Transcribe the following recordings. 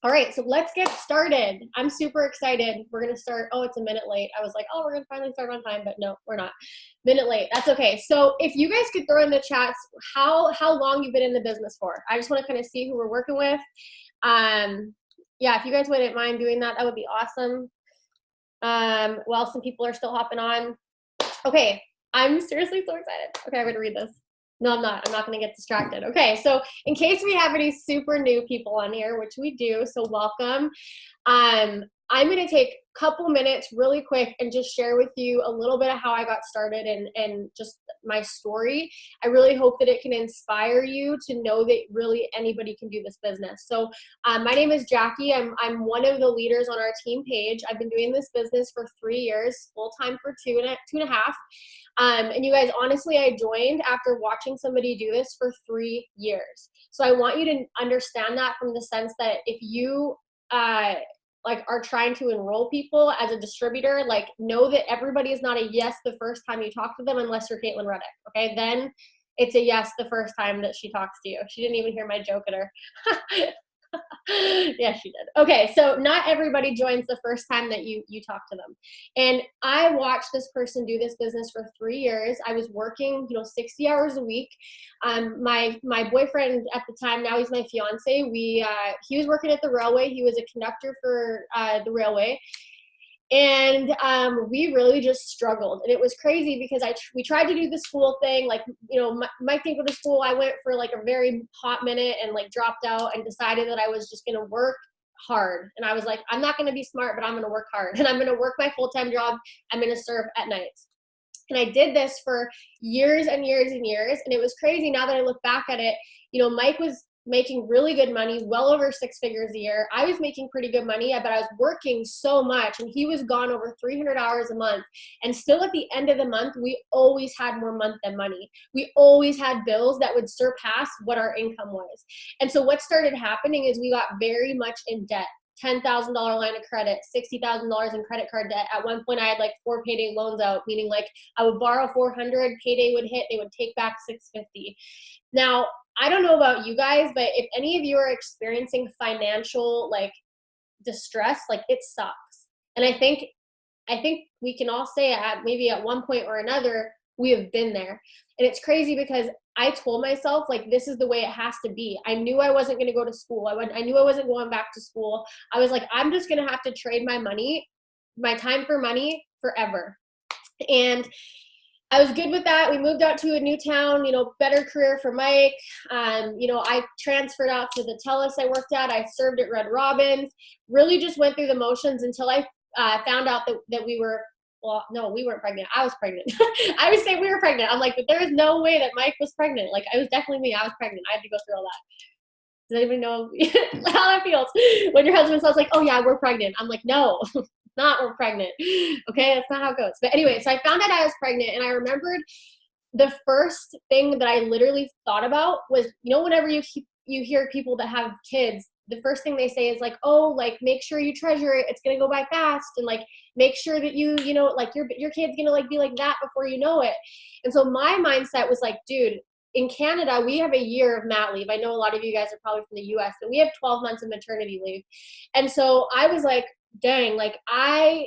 All right, so let's get started. I'm super excited. We're gonna start. Oh, it's a minute late. I was like, oh, we're gonna finally start on time, but no, we're not. Minute late. That's okay. So if you guys could throw in the chats how long you've been in the business for. I just want to kind of see who we're working with. Yeah, if you guys wouldn't mind doing that, that would be awesome. While some people are still hopping on. Okay, I'm seriously so excited. Okay, I'm gonna read this. No, I'm not. I'm not going to get distracted. Okay, so in case we have any super new people on here, which we do, so welcome. I'm going to take a couple minutes really quick and just share with you a little bit of how I got started and just my story. I really hope that it can inspire you to know that really anybody can do this business. So my name is Jackie. I'm one of the leaders on our team page. I've been doing this business for 3 years, full-time for two and a half. And you guys, honestly, I joined after watching somebody do this for 3 years. So I want you to understand that from the sense that if you are trying to enroll people as a distributor, like know that everybody is not a yes the first time you talk to them unless you're Caitlin Reddick. Okay, then it's a yes the first time that she talks to you. She didn't even hear my joke at her. Yeah, she did. Okay, so not everybody joins the first time that you talk to them. And I watched this person do this business for 3 years. I was working, 60 hours a week. My boyfriend at the time, now he's my fiance, he was working at the railway. He was a conductor for the railway. And we really just struggled, and it was crazy because we tried to do the school thing, like Mike didn't go to school. I went for like a very hot minute and like dropped out and decided that I was just gonna work hard. And I was like, I'm not gonna be smart, but I'm gonna work hard, and I'm gonna work my full-time job. I'm gonna serve at nights. And I did this for years and years and years, and it was crazy. Now that I look back at it, Mike was making really good money, well over 6 figures a year. I was making pretty good money, but I was working so much, and he was gone over 300 hours a month. And still at the end of the month, we always had more month than money. We always had bills that would surpass what our income was. And so what started happening is we got very much in debt. $10,000 line of credit, $60,000 in credit card debt. At one point I had like 4 payday loans out, meaning like I would borrow 400, payday would hit, they would take back 650. Now, I don't know about you guys, but if any of you are experiencing financial like distress, like it sucks. And I think we can all say maybe at one point or another, we have been there. And it's crazy because I told myself like, this is the way it has to be. I knew I wasn't going to go to school. I knew I wasn't going back to school. I was like, I'm just going to have to trade my time for money forever. And I was good with that. We moved out to a new town, better career for Mike. I transferred out to the TELUS I worked at. I served at Red Robin's, really just went through the motions until I found out that we were, well, no, we weren't pregnant. I was pregnant. I would say we were pregnant. I'm like, but there is no way that Mike was pregnant. Like, it was definitely me. I was pregnant. I had to go through all that. Does anybody know how that feels? When your husband says like, oh yeah, we're pregnant. I'm like, no. Not we're pregnant. Okay, that's not how it goes. But anyway, so I found out I was pregnant, and I remembered the first thing that I literally thought about was, whenever you hear people that have kids, the first thing they say is like, oh, like make sure you treasure it. It's gonna go by fast, and like make sure that like your kid's gonna like be like that before you know it. And so my mindset was like, dude, in Canada, we have a year of mat leave. I know a lot of you guys are probably from the US, but we have 12 months of maternity leave. And so I was like, dang, like I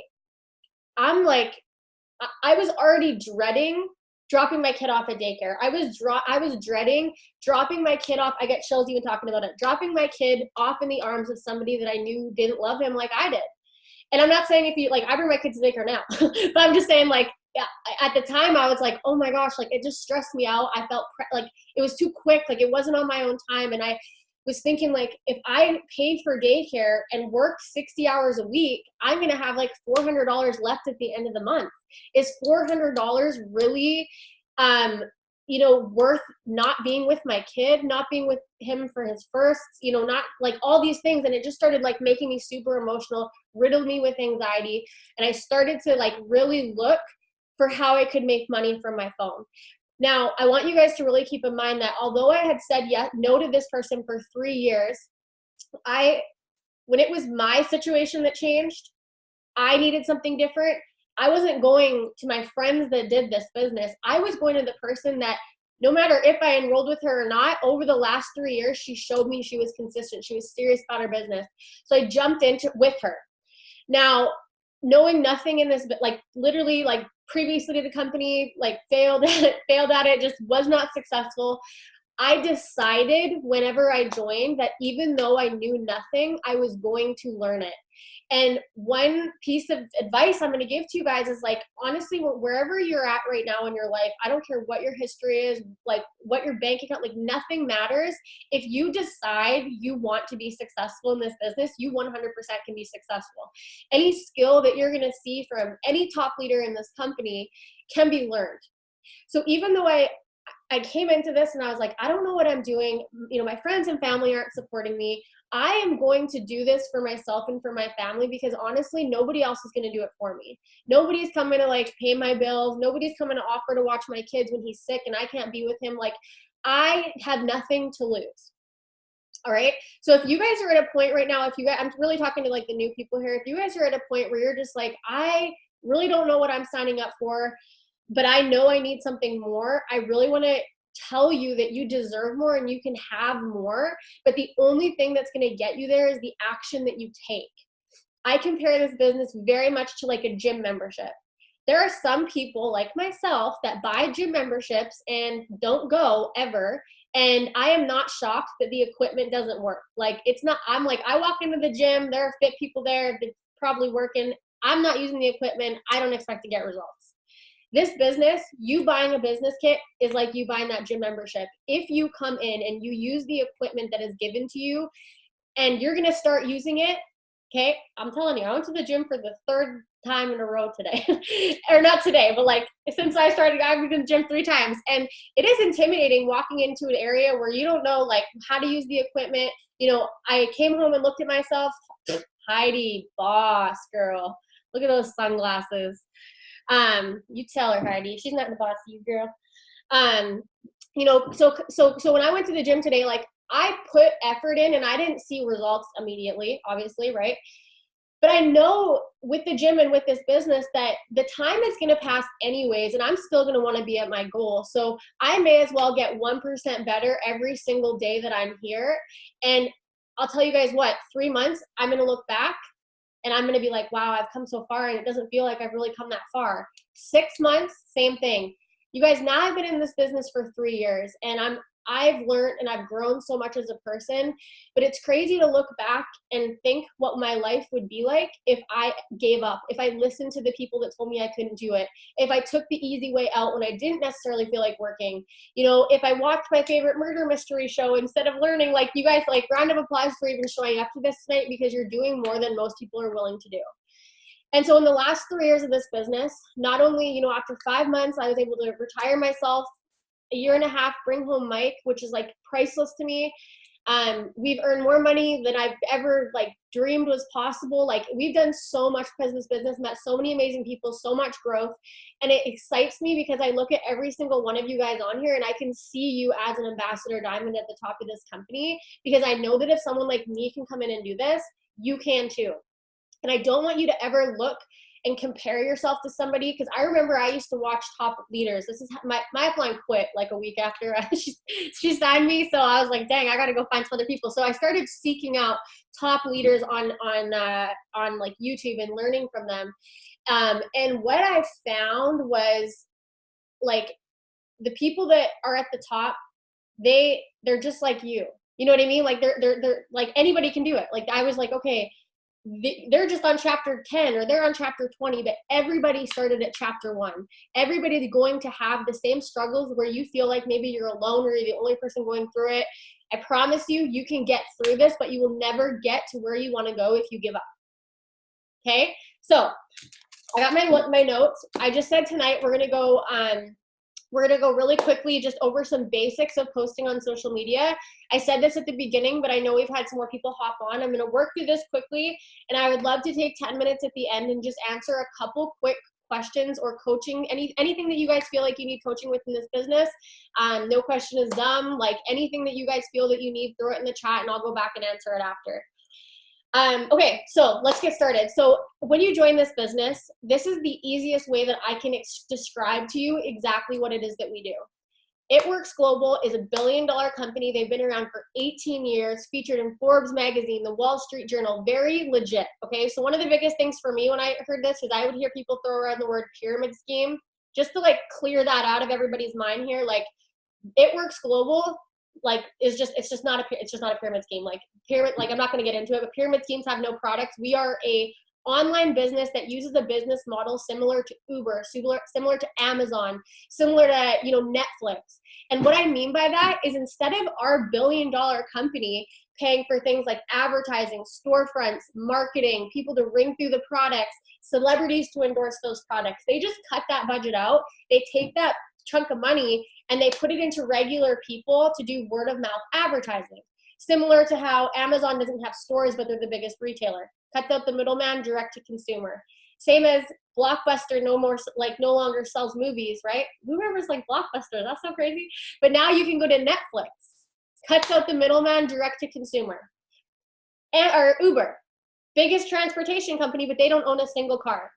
was already dreading dropping my kid off at daycare. I was dreading dropping my kid off. I get chills even talking about it. Dropping my kid off in the arms of somebody that I knew didn't love him like I did. And I'm not saying if you like, I bring my kids to daycare now, but I'm just saying like, yeah, at the time I was like, oh my gosh, like it just stressed me out. I felt like it was too quick. Like it wasn't on my own time. And I was thinking like, if I paid for daycare and worked 60 hours a week, I'm going to have like $400 left at the end of the month. Is $400 really, worth not being with my kid, not being with him for his first, not like all these things. And it just started like making me super emotional, riddled me with anxiety. And I started to like really look for how I could make money from my phone. Now, I want you guys to really keep in mind that although I had said no to this person for 3 years, when it was my situation that changed, I needed something different. I wasn't going to my friends that did this business. I was going to the person that no matter if I enrolled with her or not, over the last 3 years, she showed me she was consistent. She was serious about her business. So I jumped into with her. Now, knowing nothing in this, but like literally like previously to the company, like failed at it, just was not successful. I decided whenever I joined that even though I knew nothing, I was going to learn it. And one piece of advice I'm going to give to you guys is like, honestly, wherever you're at right now in your life, I don't care what your history is, like what your bank account, like nothing matters. If you decide you want to be successful in this business, you 100% can be successful. Any skill that you're going to see from any top leader in this company can be learned. So even though I came into this and I was like, I don't know what I'm doing. You know, my friends and family aren't supporting me. I am going to do this for myself and for my family because honestly, nobody else is going to do it for me. Nobody's coming to like pay my bills. Nobody's coming to offer to watch my kids when he's sick and I can't be with him. Like I have nothing to lose. All right. So if you guys are at a point right now, I'm really talking to like the new people here. If you guys are at a point where you're just like, I really don't know what I'm signing up for, but I know I need something more. I really want to tell you that you deserve more and you can have more. But the only thing that's going to get you there is the action that you take. I compare this business very much to like a gym membership. There are some people like myself that buy gym memberships and don't go ever. And I am not shocked that the equipment doesn't work. Like it's not, I'm like, I walk into the gym, there are fit people there, they're probably working. I'm not using the equipment. I don't expect to get results. This business, you buying a business kit is like you buying that gym membership. If you come in and you use the equipment that is given to you and you're going to start using it, okay, I'm telling you, I went to the gym for the 3rd time in a row today. Or not today, but like since I started, I've been to the gym 3 times. And it is intimidating walking into an area where you don't know like how to use the equipment. You know, I came home and looked at myself. Heidi, boss girl. Look at those sunglasses. You tell her, Heidi, she's not the boss of you, girl. You know, so when I went to the gym today, like I put effort in and I didn't see results immediately, obviously, right? But I know with the gym and with this business that the time is going to pass anyways, and I'm still going to want to be at my goal. So I may as well get 1% better every single day that I'm here. And I'll tell you guys what, 3 months, I'm going to look back and I'm going to be like, wow, I've come so far and it doesn't feel like I've really come that far. 6 months, same thing. You guys, now I've been in this business for 3 years and I've learned and I've grown so much as a person, but it's crazy to look back and think what my life would be like if I gave up, if I listened to the people that told me I couldn't do it, if I took the easy way out when I didn't necessarily feel like working, you know, if I watched my favorite murder mystery show instead of learning. Like you guys, like round of applause for even showing up to this tonight because you're doing more than most people are willing to do. And so in the last 3 years of this business, not only, you know, after 5 months, I was able to retire myself, a year and a half, bring home Mike, which is like priceless to me. We've earned more money than I've ever like dreamed was possible. Like we've done so much because of this business, met so many amazing people, so much growth. And it excites me because I look at every single one of you guys on here and I can see you as an ambassador diamond at the top of this company, because I know that if someone like me can come in and do this, you can too. And I don't want you to ever look and compare yourself to somebody, because I remember I used to watch top leaders. This is my upline quit like a week after she signed me, so I was like, dang, I got to go find some other people. So I started seeking out top leaders on like YouTube and learning from them. And what I found was like the people that are at the top, they're just like you. You know what I mean? Like they're like anybody can do it. Like I was like, okay, they're just on chapter 10 or they're on chapter 20, but everybody started at chapter 1. Everybody's going to have the same struggles where you feel like maybe you're alone or you're the only person going through it. I promise you, you can get through this, but you will never get to where you want to go if you give up. Okay, so I got my notes. I just said tonight we're gonna go really quickly just over some basics of posting on social media. I said this at the beginning, but I know we've had some more people hop on. I'm gonna work through this quickly, and I would love to take 10 minutes at the end and just answer a couple quick questions or coaching, anything that you guys feel like you need coaching with in this business. No question is dumb. Like anything that you guys feel that you need, throw it in the chat and I'll go back and answer it after. Okay, so let's get started. So when you join this business, this is the easiest way that I can describe to you exactly what it is that we do. It Works Global is a billion-dollar company. They've been around for 18 years, featured in Forbes magazine, the Wall Street Journal, very legit, okay? So one of the biggest things for me when I heard this is I would hear people throw around the word pyramid scheme, just to like clear that out of everybody's mind here. Like, It Works Global, like, it's just not a pyramid scheme. Like, I'm not going to get into it, but pyramid schemes have no products. We are a online business that uses a business model similar to Uber, similar to Amazon, similar to, you know, Netflix. And what I mean by that is, instead of our billion-dollar company paying for things like advertising, storefronts, marketing, people to ring through the products, celebrities to endorse those products, they just cut that budget out. They take that chunk of money and they put it into regular people to do word of mouth advertising. Similar to how Amazon doesn't have stores, but they're the biggest retailer. Cuts out the middleman, direct to consumer. Same as Blockbuster no longer sells movies, right? Who remembers like Blockbuster? That's so crazy. But now you can go to Netflix. Cuts out the middleman, direct to consumer. Or Uber, biggest transportation company, but they don't own a single car.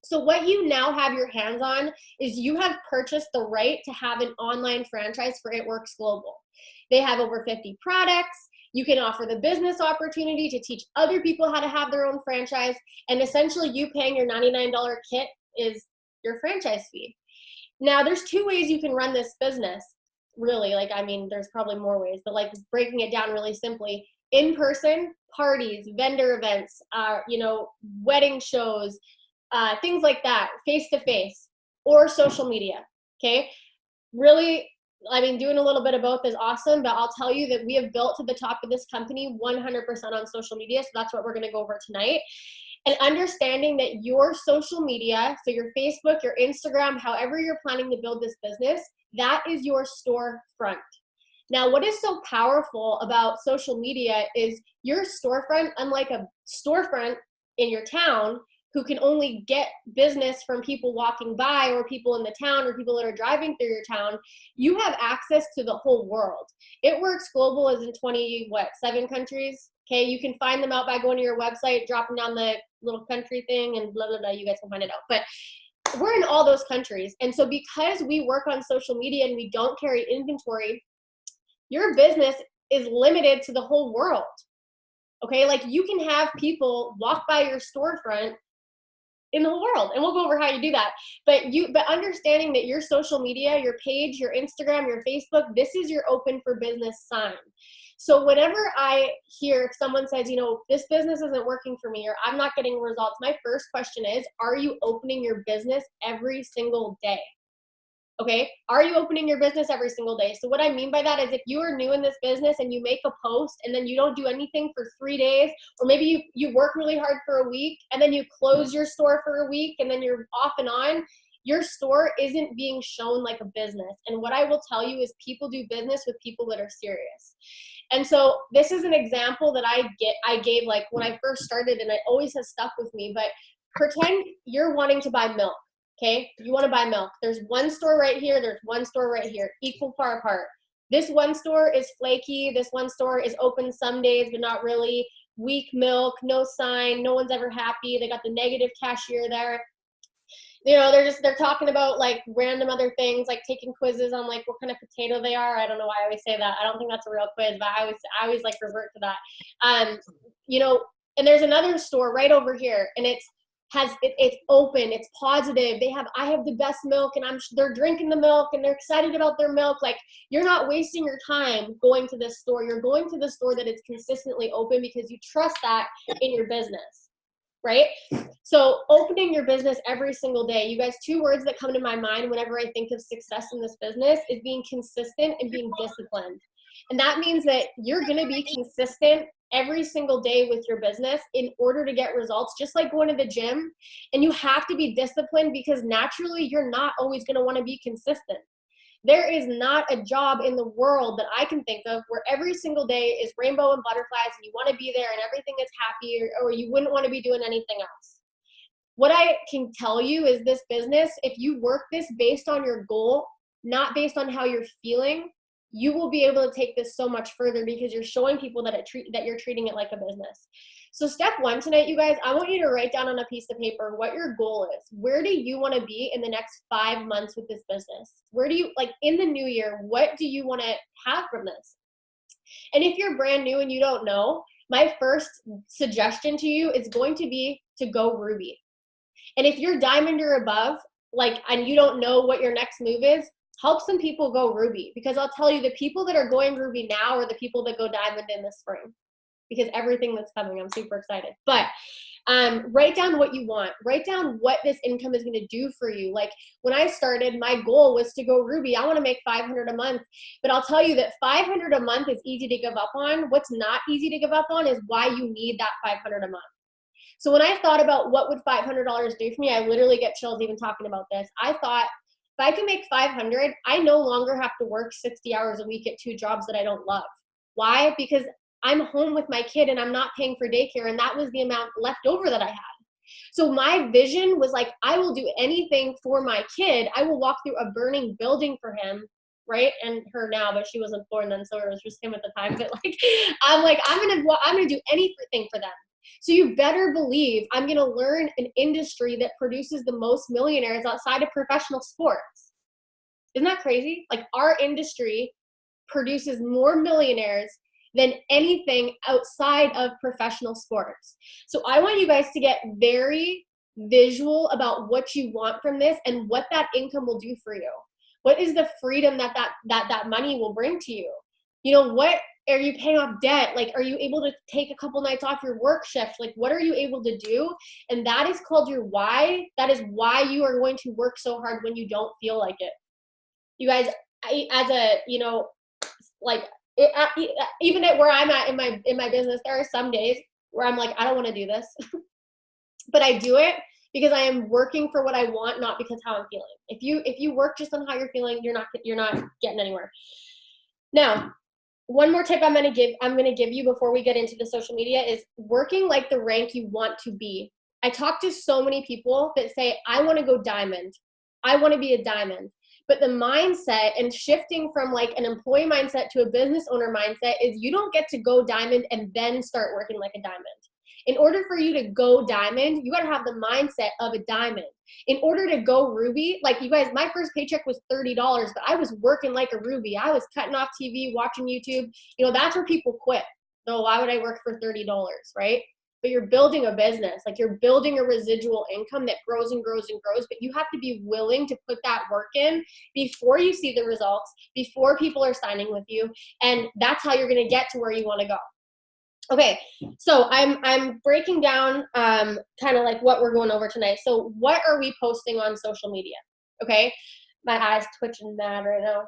So what you now have your hands on is you have purchased the right to have an online franchise for It Works Global. They have over 50 products. You can offer the business opportunity to teach other people how to have their own franchise. And essentially you paying your $99 kit is your franchise fee. Now there's two ways you can run this business, really. Like, I mean, there's probably more ways, but like breaking it down really simply: in-person parties, vendor events, you know, wedding shows, things like that, face-to-face, or social media, okay? Really, I mean, doing a little bit of both is awesome, but I'll tell you that we have built to the top of this company 100% on social media, so that's what we're gonna go over tonight. And understanding that your social media, so your Facebook, your Instagram, however you're planning to build this business, that is your storefront. Now, what is so powerful about social media is your storefront, unlike a storefront in your town, who can only get business from people walking by or people in the town or people that are driving through your town, you have access to the whole world. It Works Global is in 7 countries? Okay, you can find them out by going to your website, dropping down the little country thing, and blah, blah, blah, you guys can find it out. But we're in all those countries. And so because we work on social media and we don't carry inventory, your business is limited to the whole world. Okay, like you can have people walk by your storefront in the whole world, and we'll go over how you do that. But understanding that your social media, your page, your Instagram, your Facebook, this is your open for business sign. So whenever I hear if someone says, you know, this business isn't working for me or I'm not getting results, my first question is, are you opening your business every single day? Okay, are you opening your business every single day? So what I mean by that is, if you are new in this business and you make a post and then you don't do anything for 3 days, or maybe you work really hard for a week and then you close your store for a week and then you're off and on, your store isn't being shown like a business. And what I will tell you is, people do business with people that are serious. And so this is an example that I gave like when I first started, and it always has stuck with me. But pretend you're wanting to buy milk. Okay, you want to buy milk. There's one store right here. There's one store right here, equal far apart. This one store is flaky. This one store is open some days, but not really. Weak milk, no sign, no one's ever happy. They got the negative cashier there. You know, they're talking about like random other things, like taking quizzes on like what kind of potato they are. I don't know why I always say that. I don't think that's a real quiz, but I always like revert to that. You know, and there's another store right over here, and it's open, it's positive. I have the best milk, and they're drinking the milk and they're excited about their milk. Like, you're not wasting your time going to this store. You're going to the store that is consistently open because you trust that in your business, right? So opening your business every single day. You guys, 2 words that come to my mind whenever I think of success in this business is being consistent and being disciplined. And that means that you're going to be consistent every single day with your business in order to get results, just like going to the gym. And you have to be disciplined because naturally you're not always going to want to be consistent. There is not a job in the world that I can think of where every single day is rainbow and butterflies and you want to be there and everything is happy, or you wouldn't want to be doing anything else. What I can tell you is, this business, if you work this based on your goal, not based on how you're feeling, you will be able to take this so much further because you're showing people that that you're treating it like a business. So step one tonight, you guys, I want you to write down on a piece of paper what your goal is. Where do you want to be in the next 5 months with this business? Where do you, like in the new year, what do you want to have from this? And if you're brand new and you don't know, my first suggestion to you is going to be to go Ruby. And if you're diamond or above, like, and you don't know what your next move is, help some people go Ruby, because I'll tell you, the people that are going Ruby now are the people that go diamond in the spring, because everything that's coming, I'm super excited. But write down what you want. Write down what this income is going to do for you. Like when I started, my goal was to go Ruby. I want to make 500 a month, but I'll tell you that 500 a month is easy to give up on. What's not easy to give up on is why you need that 500 a month. So when I thought about what would $500 do for me, I literally get chills even talking about this. I thought, if I can make 500, I no longer have to work 60 hours a week at 2 jobs that I don't love. Why? Because I'm home with my kid and I'm not paying for daycare, and that was the amount left over that I had. So my vision was like, I will do anything for my kid. I will walk through a burning building for him, right? And her now, but she wasn't born then, so it was just him at the time. But like, I'm gonna do anything for them. So you better believe I'm going to learn an industry that produces the most millionaires outside of professional sports. Isn't that crazy? Like our industry produces more millionaires than anything outside of professional sports. So I want you guys to get very visual about what you want from this and what that income will do for you. What is the freedom that money will bring to you? You know, what are you paying off debt? Like, are you able to take a couple nights off your work shift? Like, what are you able to do? And that is called your why. That is why you are going to work so hard when you don't feel like it. You guys, as a, you know, like, even at where I'm at in my business, there are some days where I'm like, I don't want to do this, but I do it because I am working for what I want, not because how I'm feeling. If you work just on how you're feeling, you're not getting anywhere. Now, one more tip I'm gonna give you before we get into the social media is working like the rank you want to be. I talk to so many people that say, I want to go diamond. I want to be a diamond. But the mindset and shifting from like an employee mindset to a business owner mindset is you don't get to go diamond and then start working like a diamond. In order for you to go diamond, you got to have the mindset of a diamond. In order to go Ruby, like you guys, my first paycheck was $30, but I was working like a Ruby. I was cutting off TV, watching YouTube. You know, that's where people quit. So why would I work for $30, right? But you're building a business, like you're building a residual income that grows and grows and grows, but you have to be willing to put that work in before you see the results, before people are signing with you. And that's how you're going to get to where you want to go. Okay, so I'm breaking down kind of like what we're going over tonight. So what are we posting on social media? Okay, my eyes twitching mad right now.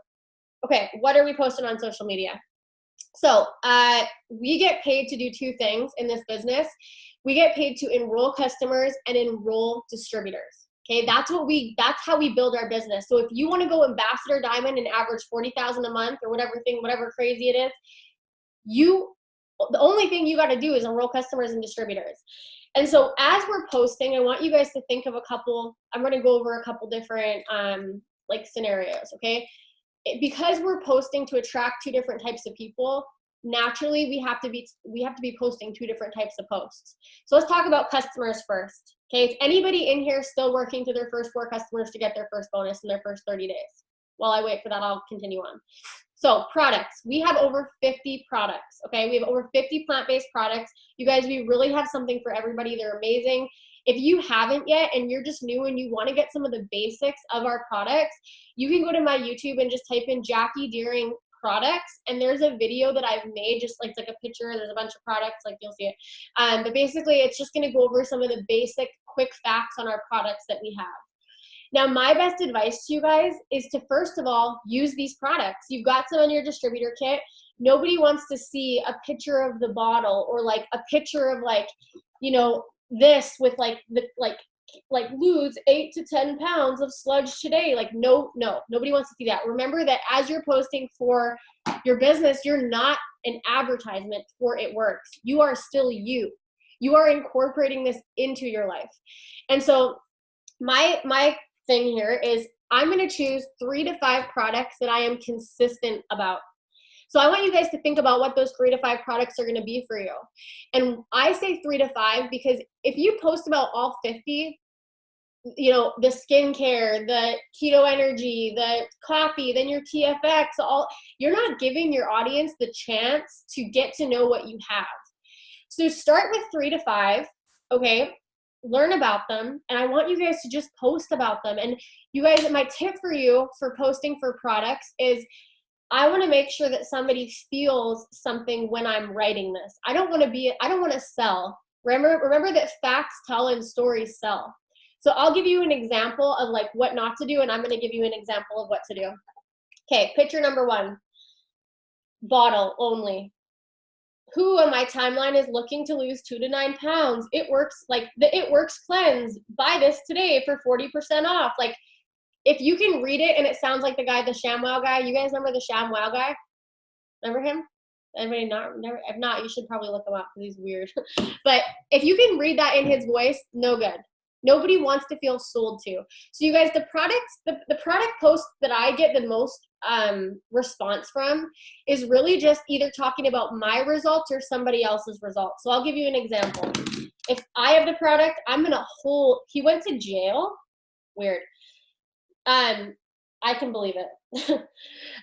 Okay, what are we posting on social media? So we get paid to do 2 things in this business. We get paid to enroll customers and enroll distributors. Okay, that's how we build our business. So if you want to go ambassador diamond and average 40,000 a month or whatever crazy it is, the only thing you got to do is enroll customers and distributors. And so as we're posting, I want you guys to think of I'm going to go over a couple different like scenarios, okay? Because we're posting to attract 2 different types of people, naturally we have to be posting 2 different types of posts. So let's talk about customers first. Okay, is anybody in here still working to their first 4 customers to get their first bonus in their first 30 days? While I wait for that, I'll continue on. So products, we have over 50 products, okay? We have over 50 plant-based products. You guys, we really have something for everybody. They're amazing. If you haven't yet and you're just new and you want to get some of the basics of our products, you can go to my YouTube and just type in Jackie Deering products, and there's a video that I've made, just like, it's like a picture, there's a bunch of products, like you'll see it. But basically it's just going to go over some of the basic quick facts on our products that we have. Now, my best advice to you guys is to, first of all, use these products. You've got some in your distributor kit. Nobody wants to see a picture of the bottle or like a picture of like, you know, this with like lose 8 to 10 pounds of sludge today. Like, no, nobody wants to see that. Remember that as you're posting for your business, you're not an advertisement for It Works. You are still you. You are incorporating this into your life. And so my thing here is I'm going to choose 3 to 5 products that I am consistent about. So I want you guys to think about what those 3 to 5 products are going to be for you. And I say 3 to 5 because if you post about all 50, you know, the skincare, the keto energy, the coffee, then your TFX, all, you're not giving your audience the chance to get to know what you have. So start with 3 to 5, okay? Learn about them, and I want you guys to just post about them. And you guys, my tip for you for posting for products is I want to make sure that somebody feels something when I'm writing this. I don't want to sell. Remember that facts tell and stories sell. So I'll give you an example of like what not to do, and I'm going to give you an example of what to do. Okay, picture number 1. Bottle only. Who on my timeline is looking to lose 2 to 9 pounds? It works, like the It Works cleanse. Buy this today for 40% off. Like, if you can read it and it sounds like the guy, the ShamWow guy. You guys remember the ShamWow guy? Remember him? Anybody not? Never, if not, you should probably look him up because he's weird. But if you can read that in his voice, no good. Nobody wants to feel sold to. So you guys, the product post that I get the most response from is really just either talking about my results or somebody else's results. So I'll give you an example. If I have the product, I'm gonna hold, he went to jail. Weird. I can believe it.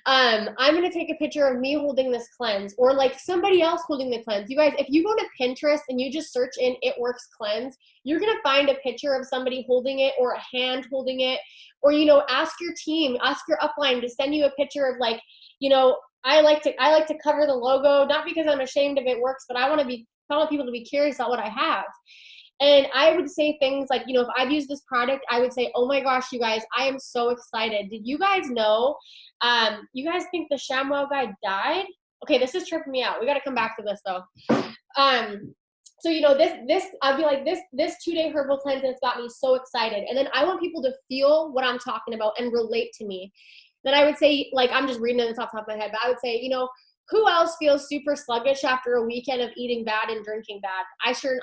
I'm gonna take a picture of me holding this cleanse, or like somebody else holding the cleanse. You guys, if you go to Pinterest and you just search in It Works cleanse, you're gonna find a picture of somebody holding it, or a hand holding it, or, you know, ask your team, ask your upline to send you a picture of, like, you know, I like to cover the logo, not because I'm ashamed of It Works, but I want people to be curious about what I have. And I would say things like, you know, if I've used this product, I would say, oh my gosh, you guys, I am so excited. Did you guys know, you guys think the ShamWow guy died? Okay, this is tripping me out. We got to come back to this though. So, you know, I'd be like, this 2-day herbal cleanse has got me so excited. And then I want people to feel what I'm talking about and relate to me. Then I would say, like, I'm just reading it off the top of my head, but I would say, you know, who else feels super sluggish after a weekend of eating bad and drinking bad?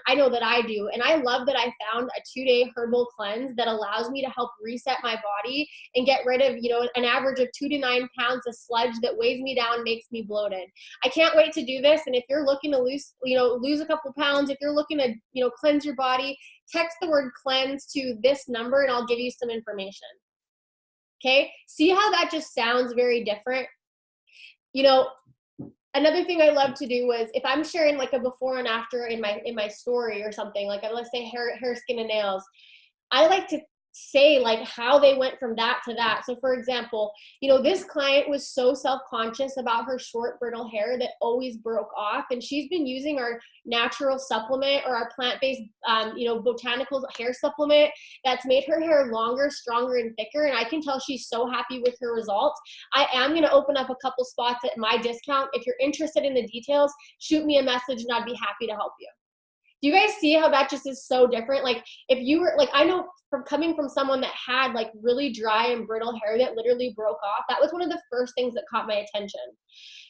I know that I do. And I love that I found a 2-day herbal cleanse that allows me to help reset my body and get rid of, you know, an average of 2 to 9 pounds of sludge that weighs me down, makes me bloated. I can't wait to do this. And if you're looking to lose a couple pounds, if you're looking to, you know, cleanse your body, text the word cleanse to this number and I'll give you some information. Okay. See how that just sounds very different? You know, another thing I love to do is if I'm sharing like a before and after in my story or something, like let's say hair, skin, and nails, I like to say like how they went from that to that. So for example, you know, this client was so self-conscious about her short brittle hair that always broke off, and she's been using our natural supplement or our plant-based you know, botanical hair supplement that's made her hair longer, stronger, and thicker, and I can tell she's so happy with her results. I am going to open up a couple spots at my discount. If you're interested in the details, shoot me a message and I'd be happy to help you. Do you guys see how that just is so different? Like if you were like, I know from coming from someone that had like really dry and brittle hair that literally broke off, that was one of the first things that caught my attention.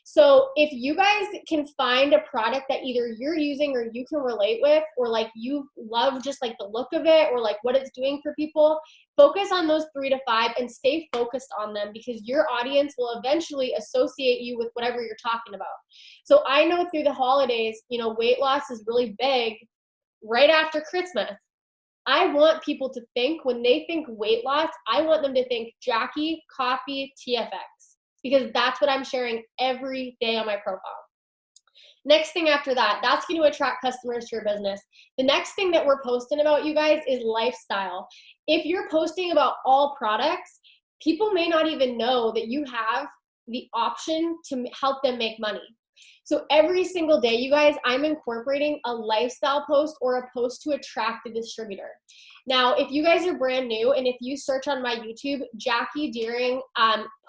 So if you guys can find a product that either you're using or you can relate with, or like you love just like the look of it or like what it's doing for people, focus on those 3 to 5 and stay focused on them, because your audience will eventually associate you with whatever you're talking about. So I know through the holidays, you know, weight loss is really big right after Christmas. I want people to think, when they think weight loss, I want them to think Jackie, coffee, TFX, because that's what I'm sharing every day on my profile. Next thing after that, that's going to attract customers to your business. The next thing that we're posting about, you guys, is lifestyle. If you're posting about all products, people may not even know that you have the option to help them make money. So every single day, you guys, I'm incorporating a lifestyle post or a post to attract a distributor. Now, if you guys are brand new and if you search on my YouTube, Jackie Deering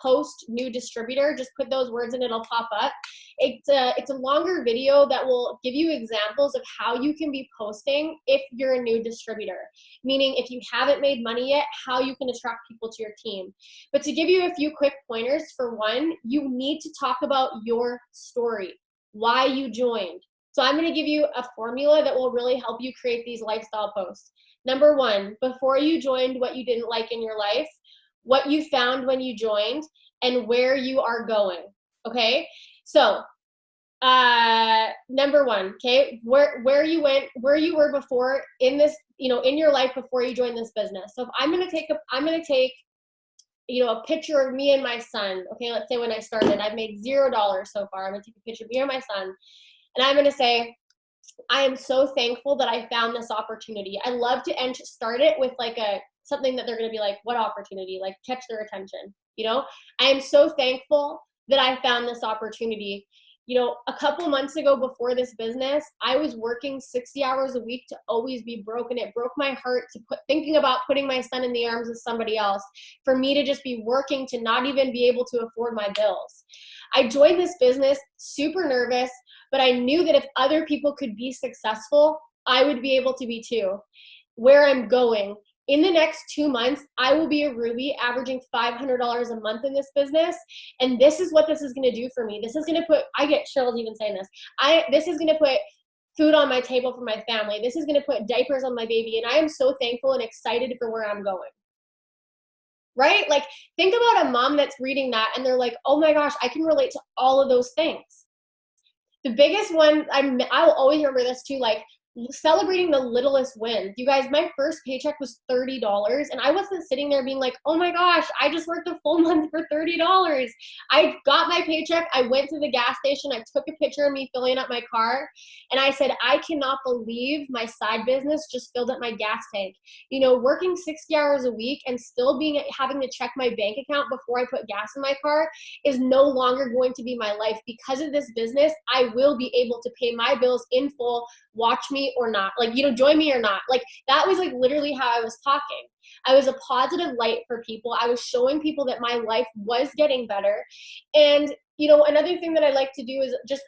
post new distributor, just put those words and it'll pop up. It's a longer video that will give you examples of how you can be posting if you're a new distributor, meaning if you haven't made money yet, how you can attract people to your team. But to give you a few quick pointers, for one, you need to talk about your story, why you joined. So I'm going to give you a formula that will really help you create these lifestyle posts. Number 1, before you joined, what you didn't like in your life, what you found when you joined, and where you are going. Okay? So number one, okay, where you were before in this, in your life before you joined this business. So if I'm gonna take a picture of me and my son. Okay, let's say when I started, I've made $0 so far. I'm gonna take a picture of me and my son, and I'm gonna say, I am so thankful that I found this opportunity. I love to start it with like something that they're gonna be like, what opportunity? Like catch their attention. I am so thankful that I found this opportunity. A couple months ago before this business, I was working 60 hours a week to always be broken. It broke my heart thinking about putting my son in the arms of somebody else, for me to just be working to not even be able to afford my bills. I joined this business super nervous, but I knew that if other people could be successful, I would be able to be too. Where I'm going, in the next 2 months, I will be a Ruby averaging $500 a month in this business. And this is what this is going to do for me. This is going to I get chills even saying this. This is going to put food on my table for my family. This is going to put diapers on my baby. And I am so thankful and excited for where I'm going. Right? Like, think about a mom that's reading that and they're like, oh my gosh, I can relate to all of those things. The biggest one, I'll always remember this too, like celebrating the littlest wins. You guys, my first paycheck was $30, and I wasn't sitting there being like, oh my gosh, I just worked a full month for $30. I got my paycheck, I went to the gas station, I took a picture of me filling up my car, and I said, I cannot believe my side business just filled up my gas tank. Working 60 hours a week and still having to check my bank account before I put gas in my car is no longer going to be my life. Because of this business, I will be able to pay my bills in full, watch me or not, join me or not. Like, that was like literally how I was talking. I was a positive light for people. I was showing people that my life was getting better. And, another thing that I like to do is just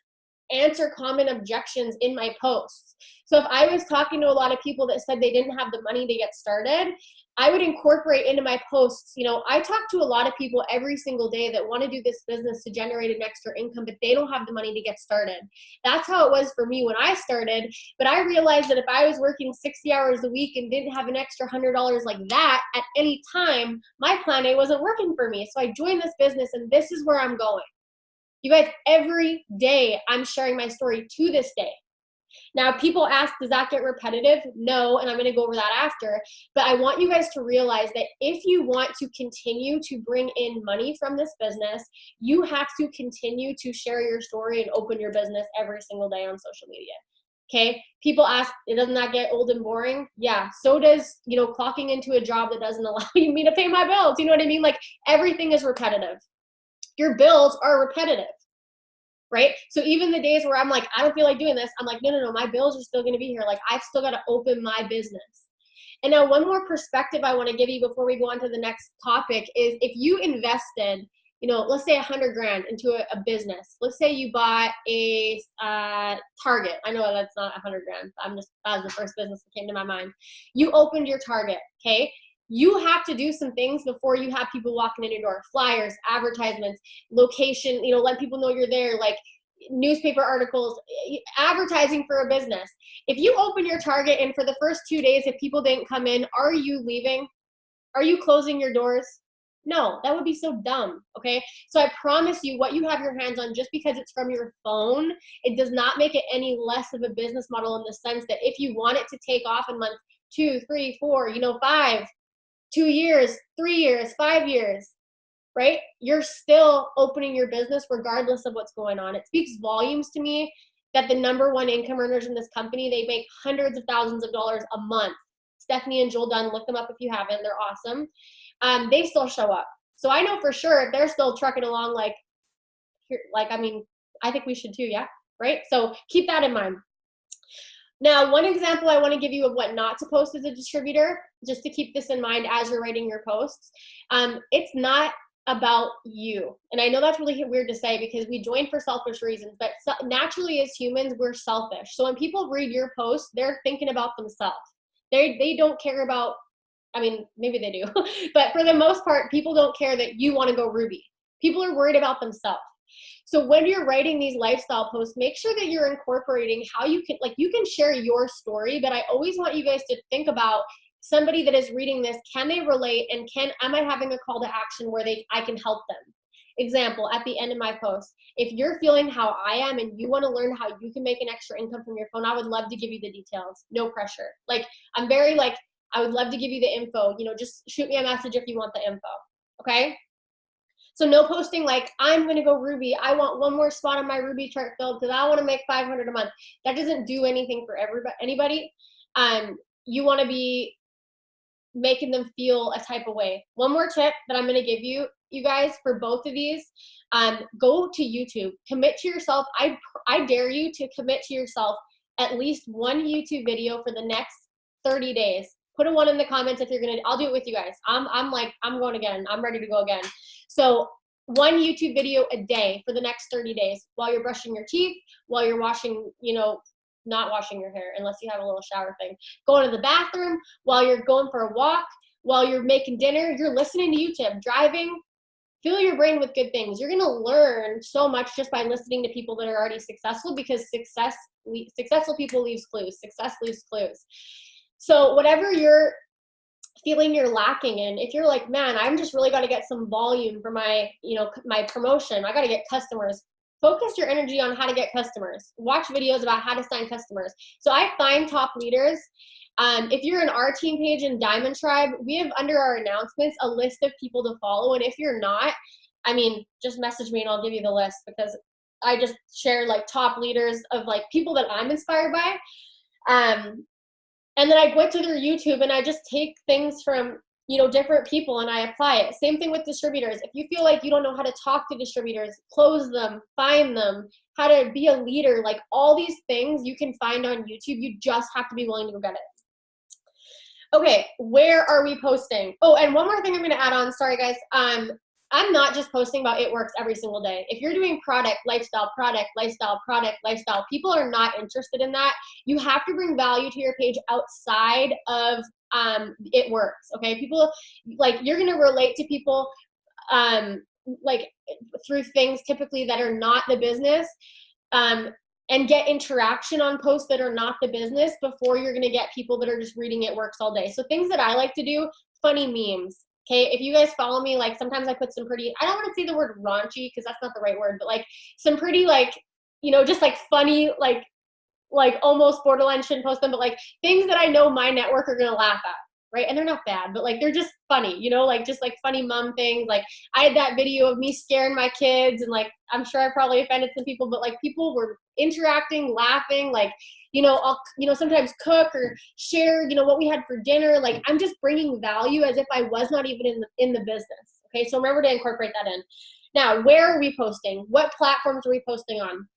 answer common objections in my posts. So if I was talking to a lot of people that said they didn't have the money to get started, I would incorporate into my posts, I talk to a lot of people every single day that want to do this business to generate an extra income, but they don't have the money to get started. That's how it was for me when I started. But I realized that if I was working 60 hours a week and didn't have an extra $100 like that at any time, my plan A wasn't working for me. So I joined this business, and this is where I'm going. You guys, every day I'm sharing my story to this day. Now, people ask, does that get repetitive? No, and I'm going to go over that after. But I want you guys to realize that if you want to continue to bring in money from this business, you have to continue to share your story and open your business every single day on social media. Okay? People ask, doesn't that get old and boring? Yeah, so does, clocking into a job that doesn't allow me to pay my bills. You know what I mean? Like, everything is repetitive. Your bills are repetitive. Right? So even the days where I'm like, I don't feel like doing this, I'm like, no, my bills are still going to be here. Like, I've still got to open my business. And now one more perspective I want to give you before we go on to the next topic is, if you invested, let's say $100,000 into a business. Let's say you bought a Target. I know that's not $100,000. That was the first business that came to my mind. You opened your Target. Okay. You have to do some things before you have people walking in your door. Flyers, advertisements, location, let people know you're there, like newspaper articles, advertising for a business. If you open your Target and for the first 2 days, if people didn't come in, are you leaving? Are you closing your doors? No, that would be so dumb, okay? So I promise you, what you have your hands on, just because it's from your phone, it does not make it any less of a business model, in the sense that if you want it to take off in month 2, 3, 4, 5, 2 years, 3 years, 5 years, right? You're still opening your business regardless of what's going on. It speaks volumes to me that the #1 income earners in this company, they make hundreds of thousands of dollars a month. Stephanie and Joel Dunn, look them up if you haven't. They're awesome. They still show up. So I know for sure if they're still trucking along, I think we should too, yeah? Right? So keep that in mind. Now, one example I want to give you of what not to post as a distributor, just to keep this in mind as you're writing your posts. It's not about you. And I know that's really weird to say, because we join for selfish reasons, but naturally as humans, we're selfish. So when people read your post, they're thinking about themselves. They don't care about, maybe they do, but for the most part, people don't care that you want to go Ruby. People are worried about themselves. So when you're writing these lifestyle posts, make sure that you're incorporating how you can share your story, but I always want you guys to think about somebody that is reading this. Can they relate? And am I having a call to action where I can help them? Example, at the end of my post, if you're feeling how I am and you want to learn how you can make an extra income from your phone, I would love to give you the details. No pressure. Like, I'm very like, I would love to give you the info. You know, just shoot me a message if you want the info. Okay? So no posting like, I'm going to go Ruby. I want one more spot on my Ruby chart filled because I want to make 500 a month. That doesn't do anything for anybody. You want to be making them feel a type of way. One more tip that I'm going to give you, you guys, for both of these, go to YouTube. Commit to yourself. I dare you to commit to yourself at least one YouTube video for the next 30 days. Put a 1 in the comments if you're going to. I'll do it with you guys. I'm going again. I'm ready to go again. So 1 YouTube video a day for the next 30 days while you're brushing your teeth, while you're washing, you know, not washing your hair unless you have a little shower thing, going to the bathroom, while you're going for a walk, while you're making dinner, you're listening to YouTube, driving. Fill your brain with good things. You're going to learn so much just by listening to people that are already successful, because successful people leaves clues. Success leaves clues. So whatever you're feeling you're lacking in, if you're like, man, I'm just really got to get some volume for my, you know, my promotion, I got to get customers. Focus your energy on how to get customers. Watch videos about how to sign customers. So I find top leaders. If you're in our team page in Diamond Tribe, we have under our announcements a list of people to follow. And if you're not, I mean, just message me and I'll give you the list, because I just share like top leaders of like people that I'm inspired by. And then I went to their YouTube and I just take things from, you know, different people and I apply it. Same thing with distributors. If you feel like you don't know how to talk to distributors, close them, find them, how to be a leader, like all these things you can find on YouTube. You just have to be willing to go get it. Okay, where are we posting? Oh, and one more thing I'm going to add on. Sorry, guys. I'm not just posting about It Works every single day. If you're doing product, lifestyle, people are not interested in that. You have to bring value to your page outside of It Works, okay? People, like, you're going to relate to people like through things typically that are not the business, and get interaction on posts that are not the business before you're going to get people that are just reading It Works all day. So things that I like to do, funny memes. Okay, if you guys follow me, like sometimes I put some pretty, I don't want to say the word raunchy because that's not the right word, but like some pretty, like, you know, just like funny, like almost borderline shouldn't post them, but like things that I know my network are going to laugh at, right? And they're not bad, but like they're just funny, you know, like just like funny mom things. Like I had that video of me scaring my kids and like, I'm sure I probably offended some people, but like people were interacting, laughing, like, you know, I'll, you know, sometimes cook or share, you know, what we had for dinner. Like I'm just bringing value as if I was not even in the business. Okay. So remember to incorporate that in. Now, where are we posting? What platforms are we posting on?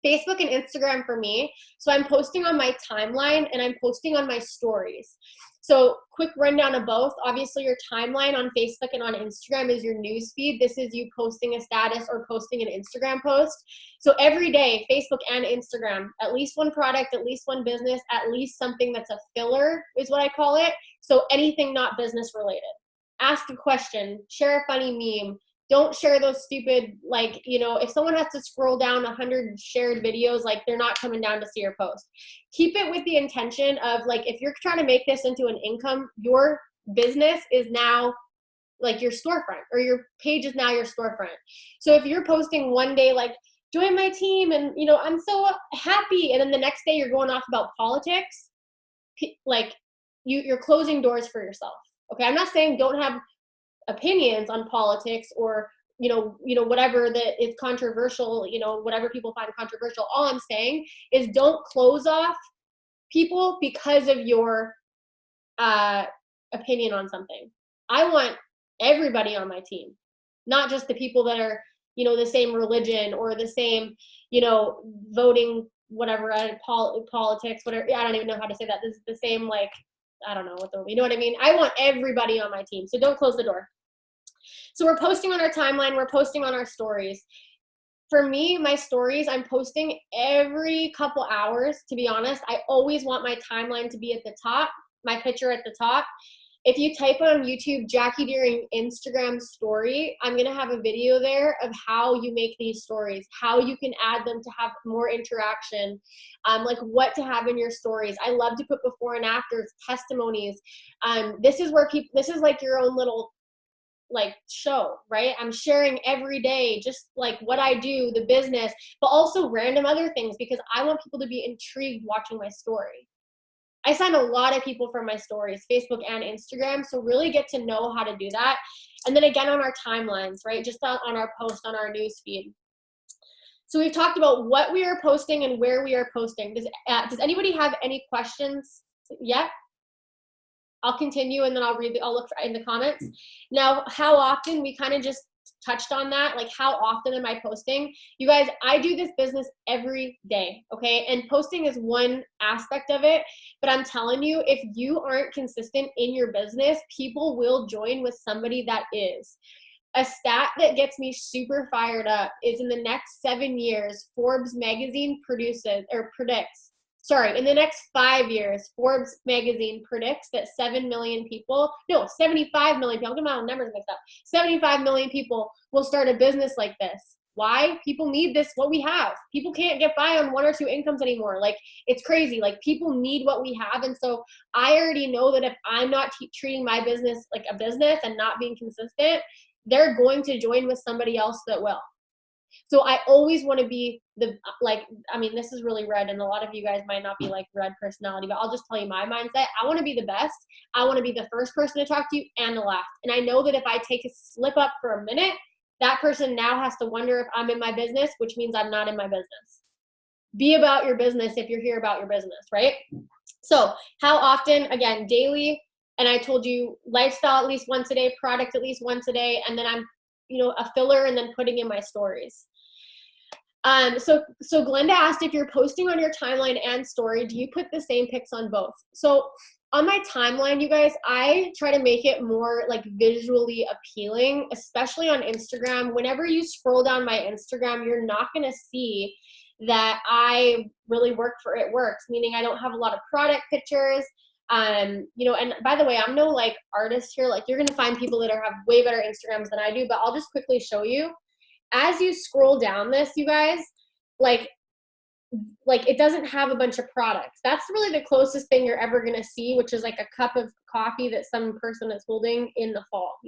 Facebook and Instagram for me. So I'm posting on my timeline and I'm posting on my stories. So quick rundown of both. Obviously your timeline on Facebook and on Instagram is your news feed. This is you posting a status or posting an Instagram post. So every day, Facebook and Instagram, at least one product, at least one business, at least something that's a filler is what I call it. So anything not business related. Ask a question, share a funny meme. Don't share those stupid, like, you know, if someone has to scroll down 100 shared videos, like they're not coming down to see your post. Keep it with the intention of like, if you're trying to make this into an income, your business is now like your storefront, or your page is now your storefront. So if you're posting one day, like, join my team and, you know, I'm so happy, and then the next day you're going off about politics, like you're closing doors for yourself. Okay. I'm not saying don't have opinions on politics or, you know, whatever that is controversial, you know, whatever people find controversial. All I'm saying is don't close off people because of your opinion on something. I want everybody on my team, not just the people that are, you know, the same religion or the same, you know, voting, whatever, politics, whatever. I don't even know how to say that. This is the same, like, I don't know what you know what I mean? I want everybody on my team. So don't close the door. So we're posting on our timeline. We're posting on our stories. For me, my stories, I'm posting every couple hours, to be honest. I always want my timeline to be at the top, my picture at the top. If you type on YouTube, Jackie Deering Instagram story, I'm going to have a video there of how you make these stories, how you can add them to have more interaction, like what to have in your stories. I love to put before and afters, testimonies. This is where people, this is like your own little like show, right? I'm sharing every day, just like what I do, the business, but also random other things, because I want people to be intrigued watching my story. I sign a lot of people from my stories, Facebook and Instagram. So really get to know how to do that. And then again, on our timelines, right? Just on our post, on our news feed. So we've talked about what we are posting and where we are posting. Does anybody have any questions yet? I'll continue, and then I'll look in the comments. Now, how often, we kind of just touched on that, like how often am I posting? You guys, I do this business every day, okay? And posting is one aspect of it, but I'm telling you, if you aren't consistent in your business, people will join with somebody that is. A stat that gets me super fired up is in the next 7 years, Forbes magazine in the next 5 years, Forbes magazine predicts that 75 million people, I'm getting my numbers mixed up, 75 million people will start a business like this. Why? People need this, what we have. People can't get by on 1 or 2 incomes anymore. Like, it's crazy. Like, people need what we have. And so I already know that if I'm not treating my business like a business and not being consistent, they're going to join with somebody else that will. So I always want to be this is really red, and a lot of you guys might not be like red personality, but I'll just tell you my mindset. I want to be the best. I want to be the first person to talk to you and the last. And I know that if I take a slip up for a minute, that person now has to wonder if I'm in my business, which means I'm not in my business. Be about your business if you're here about your business, right? So how often? Again, daily. And I told you lifestyle at least once a day, product at least once a day, and then I'm a filler, and then putting in my stories. So Glenda asked, if you're posting on your timeline and story, do you put the same pics on both? So on my timeline, you guys, I try to make it more like visually appealing, especially on Instagram. Whenever you scroll down my Instagram, you're not going to see that I really work for It Works, meaning I don't have a lot of product pictures. And by the way, I'm no like artist here. Like, you're going to find people that have way better Instagrams than I do, but I'll just quickly show you. As you scroll down this, you guys, like it doesn't have a bunch of products. That's really the closest thing you're ever going to see, which is like a cup of coffee that some person is holding in the fall.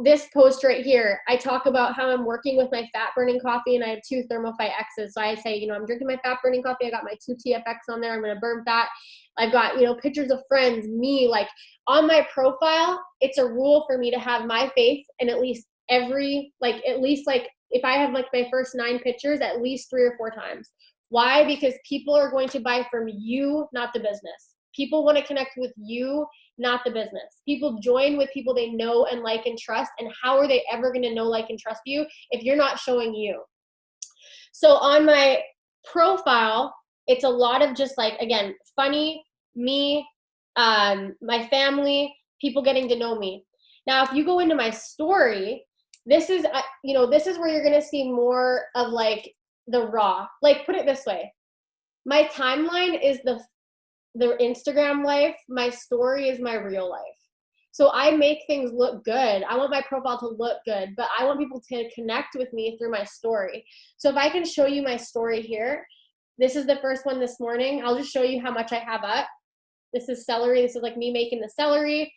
This post right here, I talk about how I'm working with my fat burning coffee, and I have 2 Thermofy X's. So I say, I'm drinking my fat burning coffee. I got my 2 TFX on there. I'm going to burn fat. I've got, pictures of friends, me, like on my profile. It's a rule for me to have my face and at least if I have like my first 9 pictures, at least 3 or 4 times. Why? Because people are going to buy from you, not the business. People want to connect with you, not the business. People join with people they know and like and trust. And how are they ever going to know, like, and trust you if you're not showing you? So on my profile, it's a lot of just like, again, funny, me, my family, people getting to know me. Now, if you go into my story, this is where you're going to see more of like the raw. Like, put it this way. My timeline is the Instagram life. My story is my real life. So I make things look good. I want my profile to look good, but I want people to connect with me through my story. So if I can show you my story here, this is the first one this morning. I'll just show you how much I have up. This is celery. This is like me making the celery.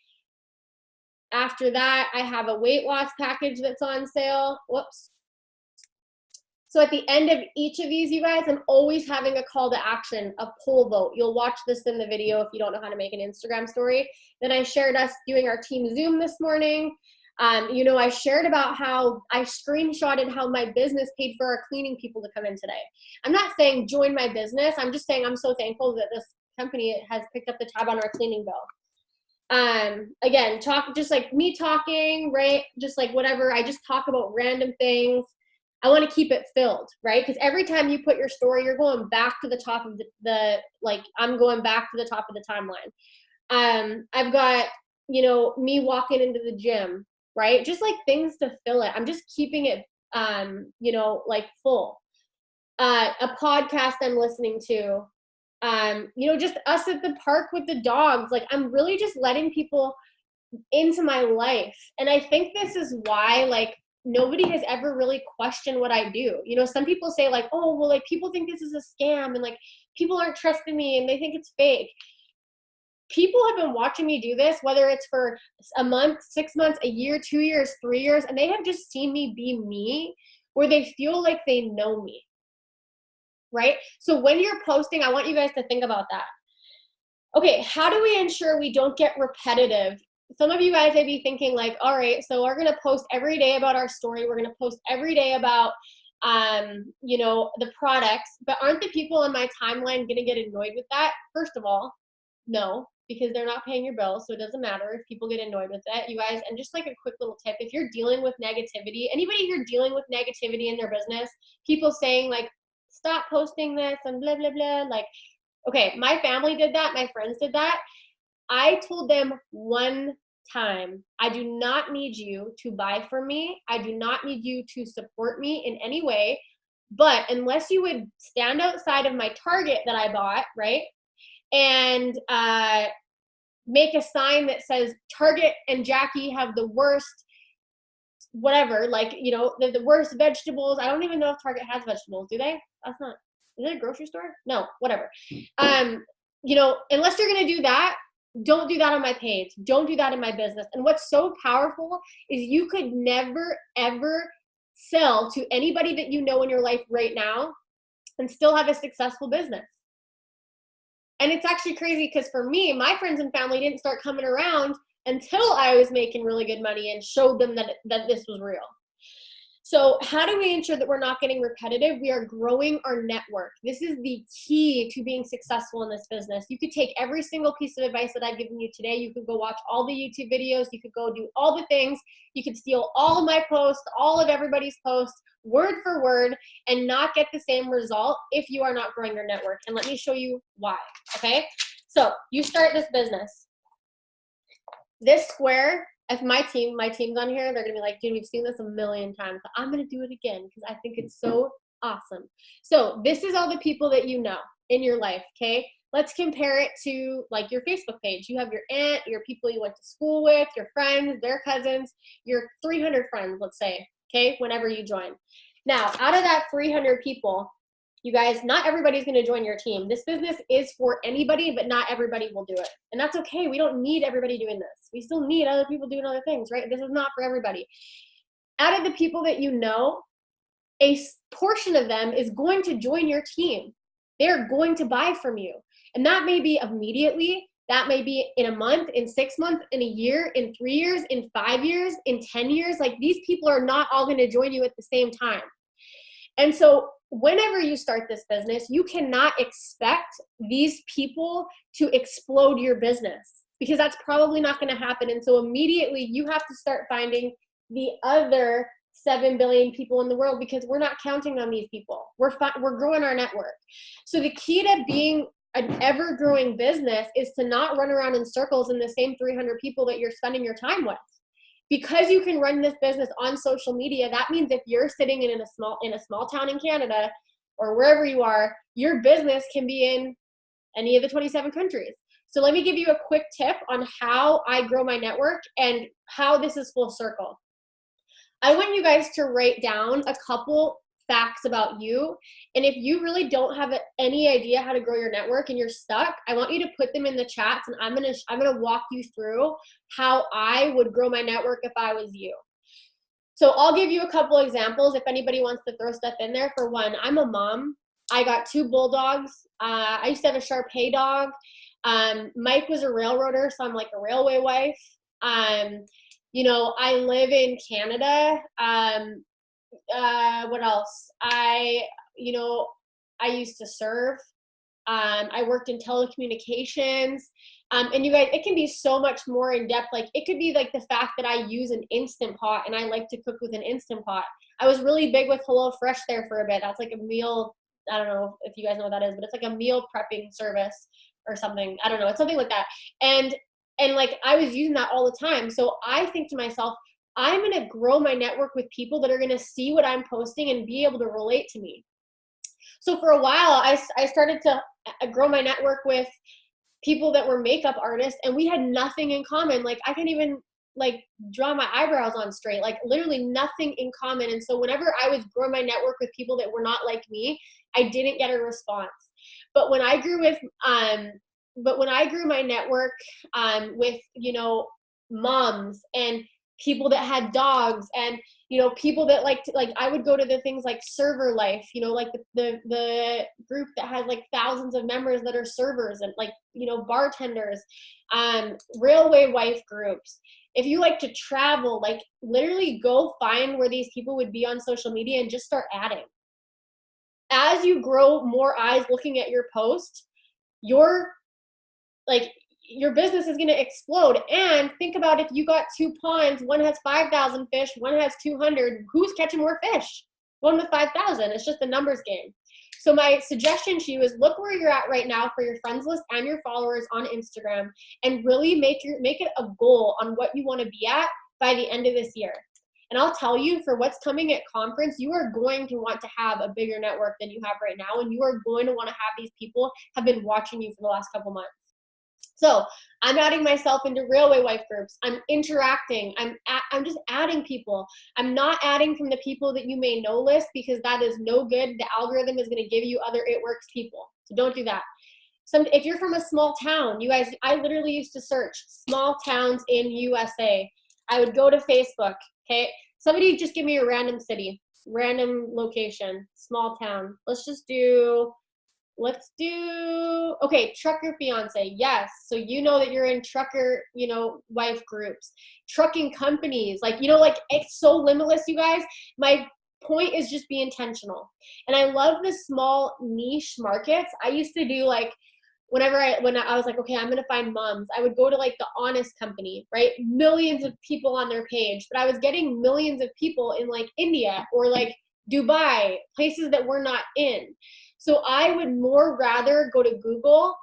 After that, I have a weight loss package that's on sale. Whoops. So at the end of each of these, you guys, I'm always having a call to action, a poll vote. You'll watch this in the video if you don't know how to make an Instagram story. Then I shared us doing our team Zoom this morning. I shared about how I screenshotted how my business paid for our cleaning people to come in today. I'm not saying join my business. I'm just saying I'm so thankful that this company has picked up the tab on our cleaning bill. Again, just like me talking, right? Just like whatever. I just talk about random things. I want to keep it filled, right? Because every time you put your story, you're going back to the top of I'm going back to the top of the timeline. I've got, me walking into the gym, right? Just like things to fill it. I'm just keeping it, full. A podcast I'm listening to, just us at the park with the dogs. Like, I'm really just letting people into my life. And I think this is why, like, nobody has ever really questioned what I do. Some people say like, oh, well, like people think this is a scam and like people aren't trusting me and they think it's fake. people have been watching me do this, whether it's for a month, 6 months, a year, 2 years, 3 years, and they have just seen me be me, where they feel like they know me, right? So when you're posting, I want you guys to think about that. Okay, how do we ensure we don't get repetitive? Some of you guys may be thinking like, all right, so we're gonna post every day about our story. We're gonna post every day about, you know, the products, but aren't the people on my timeline gonna get annoyed with that? First of all, no, because they're not paying your bills, so it doesn't matter if people get annoyed with it, you guys. And just like a quick little tip, if you're dealing with negativity, anybody here dealing with negativity in their business, people saying like, stop posting this and blah, blah, blah, like, okay, my family did that, my friends did that. I told them one time, I do not need you to buy from me. I do not need you to support me in any way. But unless you would stand outside of my Target that I bought, right? And make a sign that says Target and Jackie have the worst, whatever, like, you know, the worst vegetables. I don't even know if Target has vegetables. Do they? That's not, is it a grocery store? No, whatever. You know, unless you're going to do that, don't do that on my page. Don't do that in my business. And what's so powerful is you could never, ever sell to anybody that you know in your life right now and still have a successful business. And it's actually crazy because for me, my friends and family didn't start coming around until I was making really good money and showed them that this was real. So how do we ensure that we're not getting repetitive? We are growing our network. This is the key to being successful in this business. You could take every single piece of advice that I've given you today. You could go watch all the YouTube videos. You could go do all the things. You could steal all of my posts, all of everybody's posts, word for word, and not get the same result if you are not growing your network. And let me show you why, okay? So you start this business. This square, if my team's on here, they're gonna be like, dude, we've seen this a million times, but I'm gonna do it again because I think it's so awesome. So this is all the people that you know in your life, okay? Let's compare it to like your Facebook page. You have your aunt, your people you went to school with, your friends, their cousins, your 300 friends, let's say, okay, whenever you join. Now, out of that 300 people, you guys, not everybody's going to join your team. This business is for anybody, but not everybody will do it. And that's okay. We don't need everybody doing this. We still need other people doing other things, right? This is not for everybody. Out of the people that you know, a portion of them is going to join your team. They're going to buy from you. And that may be immediately. That may be in a month, in 6 months, in a year, in 3 years, in 5 years, in 10 years. Like, these people are not all going to join you at the same time. And so whenever you start this business, you cannot expect these people to explode your business because that's probably not going to happen. And so immediately you have to start finding the other 7 billion people in the world because we're not counting on these people. We're growing our network. So the key to being an ever-growing business is to not run around in circles in the same 300 people that you're spending your time with. Because you can run this business on social media, that means if you're sitting in a small town in Canada or wherever you are, your business can be in any of the 27 countries. So let me give you a quick tip on how I grow my network and how this is full circle. I want you guys to write down a couple facts about you. And if you really don't have any idea how to grow your network and you're stuck, I want you to put them in the chats and I'm gonna walk you through how I would grow my network if I was you. So I'll give you a couple examples if anybody wants to throw stuff in there. For one, I'm a mom. I got 2 bulldogs. I used to have a Shar-Pei dog. Mike was a railroader, so I'm like a railway wife. You know, I live in Canada. What else? I used to serve. I worked in telecommunications. And you guys, it can be so much more in depth. Like, it could be like the fact that I use an Instant Pot and I like to cook with an Instant Pot. I was really big with HelloFresh there for a bit. That's like a meal. I don't know if you guys know what that is, but it's like a meal prepping service or something. I don't know. It's something like that. And like, I was using that all the time. So I think to myself, I'm going to grow my network with people that are going to see what I'm posting and be able to relate to me. So for a while, I started to grow my network with people that were makeup artists, and we had nothing in common. Like, I can't even like draw my eyebrows on straight, like literally nothing in common. And so whenever I was growing my network with people that were not like me, I didn't get a response. But when I grew with but when I grew my network with, you know, moms and people that had dogs and, you know, people that like I would go to the things like Server Life, you know, like the group that has like thousands of members that are servers and like, you know, bartenders, railway wife groups. If you like to travel, like literally go find where these people would be on social media and just start adding. As you grow more eyes looking at your post, your business is going to explode. And think about, if you got 2 ponds, one has 5,000 fish, one has 200, who's catching more fish? One with 5,000. It's just a numbers game. So my suggestion to you is look where you're at right now for your friends list and your followers on Instagram, and really make it a goal on what you want to be at by the end of this year. And I'll tell you, for what's coming at conference, you are going to want to have a bigger network than you have right now, and you are going to want to have these people have been watching you for the last couple months. So I'm adding myself into railway wife groups. I'm interacting. I'm just adding people. I'm not adding from the people that you may know list, because that is no good. The algorithm is going to give you other it works people. So don't do that. If you're from a small town, you guys, I literally used to search small towns in USA. I would go to Facebook. Okay. Somebody just give me a random city, random location, small town. Let's do, okay, trucker fiance. Yes. So you know that you're in trucker, you know, wife groups, trucking companies, like, you know, like it's so limitless, you guys. My point is just be intentional. And I love the small niche markets. I used to do like, when I was like, okay, I'm going to find moms, I would go to like the Honest Company, right? Millions of people on their page, but I was getting millions of people in like India or like Dubai, places that we're not in. So I would more rather go to Google,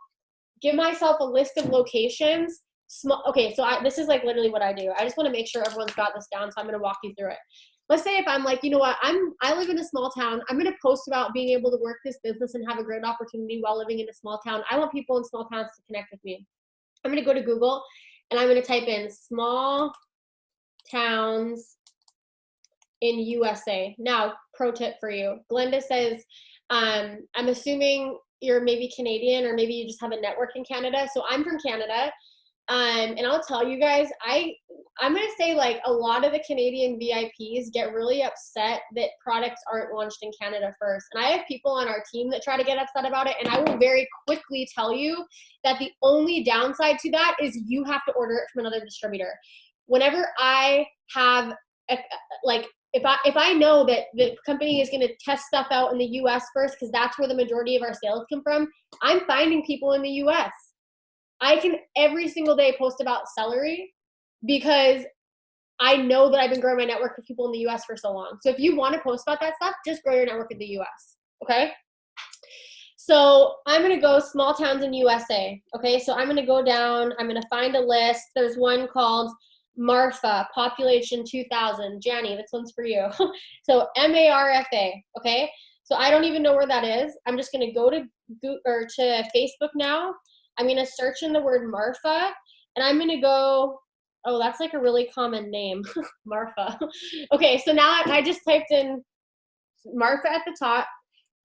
give myself a list of locations. Okay, so this is like literally what I do. I just want to make sure everyone's got this down, so I'm going to walk you through it. Let's say if I'm like, you know what, I live in a small town. I'm going to post about being able to work this business and have a great opportunity while living in a small town. I want people in small towns to connect with me. I'm going to go to Google and I'm going to type in small towns in USA. Now, pro tip for you. Glenda says, I'm assuming you're maybe Canadian, or maybe you just have a network in Canada. So I'm from Canada. And I'll tell you guys, I'm going to say like a lot of the Canadian VIPs get really upset that products aren't launched in Canada first. And I have people on our team that try to get upset about it. And I will very quickly tell you that the only downside to that is you have to order it from another distributor. Whenever I have if I know that the company is going to test stuff out in the US first, because that's where the majority of our sales come from, I'm finding people in the US. I can every single day post about celery because I know that I've been growing my network with people in the US for so long. So if you want to post about that stuff, just grow your network in the US. Okay. So I'm going to go small towns in USA. Okay. So I'm going to go down, I'm going to find a list. There's one called Marfa, population 2000. Janny, this one's for you. So Marfa. Okay. So I don't even know where that is. I'm just going to go to Google or to Facebook now. I'm going to search in the word Marfa, and I'm going to go, oh, that's like a really common name, Marfa. Okay, so now I just typed in Marfa at the top.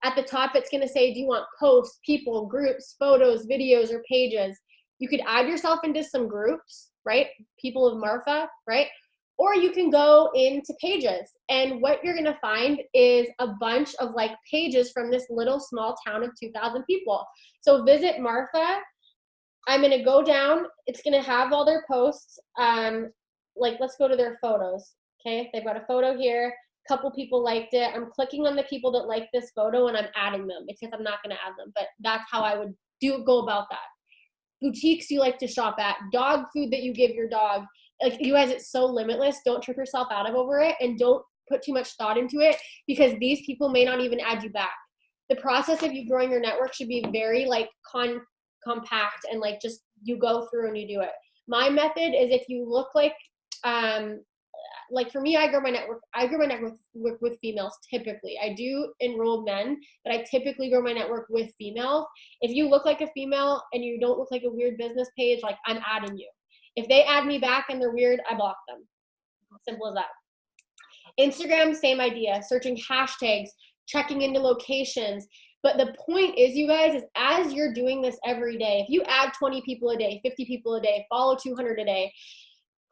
At the top, it's going to say, do you want posts, people, groups, photos, videos, or pages? You could add yourself into some groups, right? People of Marfa, right? Or you can go into pages, and what you're going to find is a bunch of like pages from this little small town of 2,000 people. So visit Marfa. I'm going to go down. It's going to have all their posts. Like, let's go to their photos. Okay. They've got a photo here. A couple people liked it. I'm clicking on the people that like this photo and I'm adding them, because I'm not going to add them, but that's how I would go about that. Boutiques you like to shop at, dog food that you give your dog. Like, you guys, it's so limitless. Don't trip yourself out of over it, and don't put too much thought into it, because these people may not even add you back. The process of you growing your network should be very like compact, and like just you go through and you do it. My method is, if you look like for me, I grow my network with females typically. I do enroll men, but I typically grow my network with females. If you look like a female and you don't look like a weird business page, like, I'm adding you. If they add me back and they're weird, I block them. Simple as that. Instagram, same idea. Searching hashtags, checking into locations. But the point is, you guys, is as you're doing this every day, if you add 20 people a day, 50 people a day, follow 200 a day,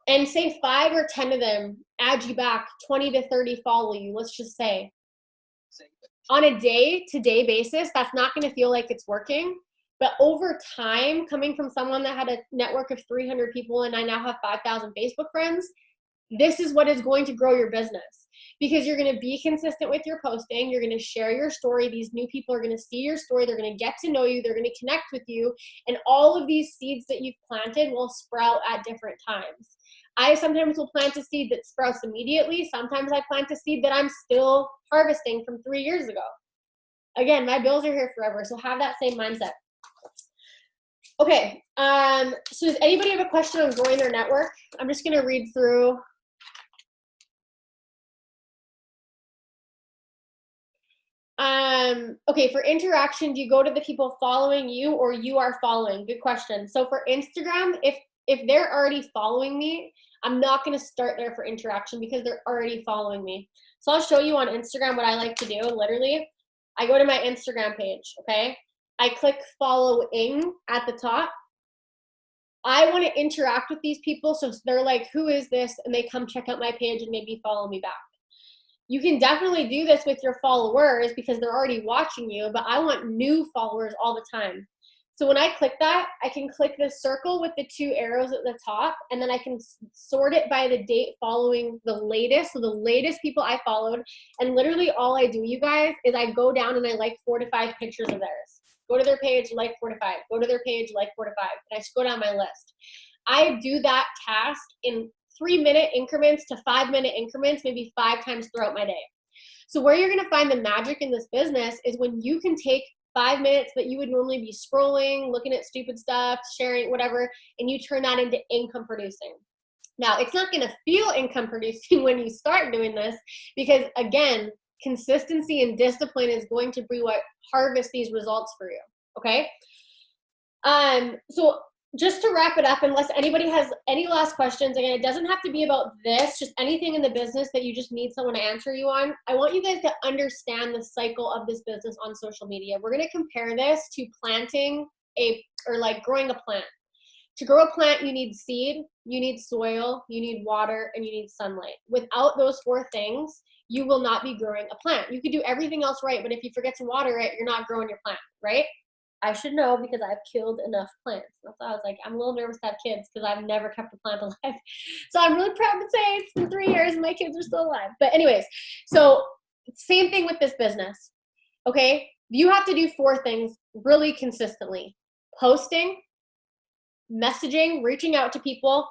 and say 5 or 10 of them add you back, 20 to 30 follow you, let's just say, on a day-to-day basis, that's not going to feel like it's working. But over time, coming from someone that had a network of 300 people and I now have 5,000 Facebook friends, this is what is going to grow your business, because you're going to be consistent with your posting. You're going to share your story. These new people are going to see your story. They're going to get to know you. They're going to connect with you. And all of these seeds that you've planted will sprout at different times. I sometimes will plant a seed that sprouts immediately. Sometimes I plant a seed that I'm still harvesting from 3 years ago. Again, my bills are here forever, so have that same mindset. Okay, so does anybody have a question on growing their network? I'm just going to read through. Okay, for interaction, do you go to the people following you or you are following? Good question. So for Instagram, if they're already following me, I'm not going to start there for interaction because they're already following me. So I'll show you on Instagram what I like to do. Literally, I go to my Instagram page, okay? I click following at the top. I want to interact with these people, so they're like, who is this? And they come check out my page and maybe follow me back. You can definitely do this with your followers because they're already watching you, but I want new followers all the time. So when I click that, I can click the circle with the 2 arrows at the top, and then I can sort it by the date following the latest. So the latest people I followed, and literally all I do, you guys, is I go down and I like 4 to 5 pictures of theirs. Go to their page, like 4 to 5. Go to their page, like 4 to 5. And I just go down my list. I do that task in 3-minute increments to 5-minute increments, maybe 5 times throughout my day. So where you're going to find the magic in this business is when you can take 5 minutes that you would normally be scrolling, looking at stupid stuff, sharing, whatever, and you turn that into income producing. Now, it's not going to feel income producing when you start doing this because, again, consistency and discipline is going to be what harvests these results for you, okay? So just to wrap it up, unless anybody has any last questions, again, it doesn't have to be about this, just anything in the business that you just need someone to answer you on. I want you guys to understand the cycle of this business on social media. We're going to compare this to planting like growing a plant. To grow a plant, you need seed, you need soil, you need water, and you need sunlight. Without those 4 things, you will not be growing a plant. You could do everything else right, but if you forget to water it, you're not growing your plant, right? I should know because I've killed enough plants. That's why I was like, I'm a little nervous to have kids because I've never kept a plant alive. So I'm really proud to say it's been 3 years and my kids are still alive. But anyways, so same thing with this business, okay? You have to do 4 things really consistently. Posting, messaging, reaching out to people,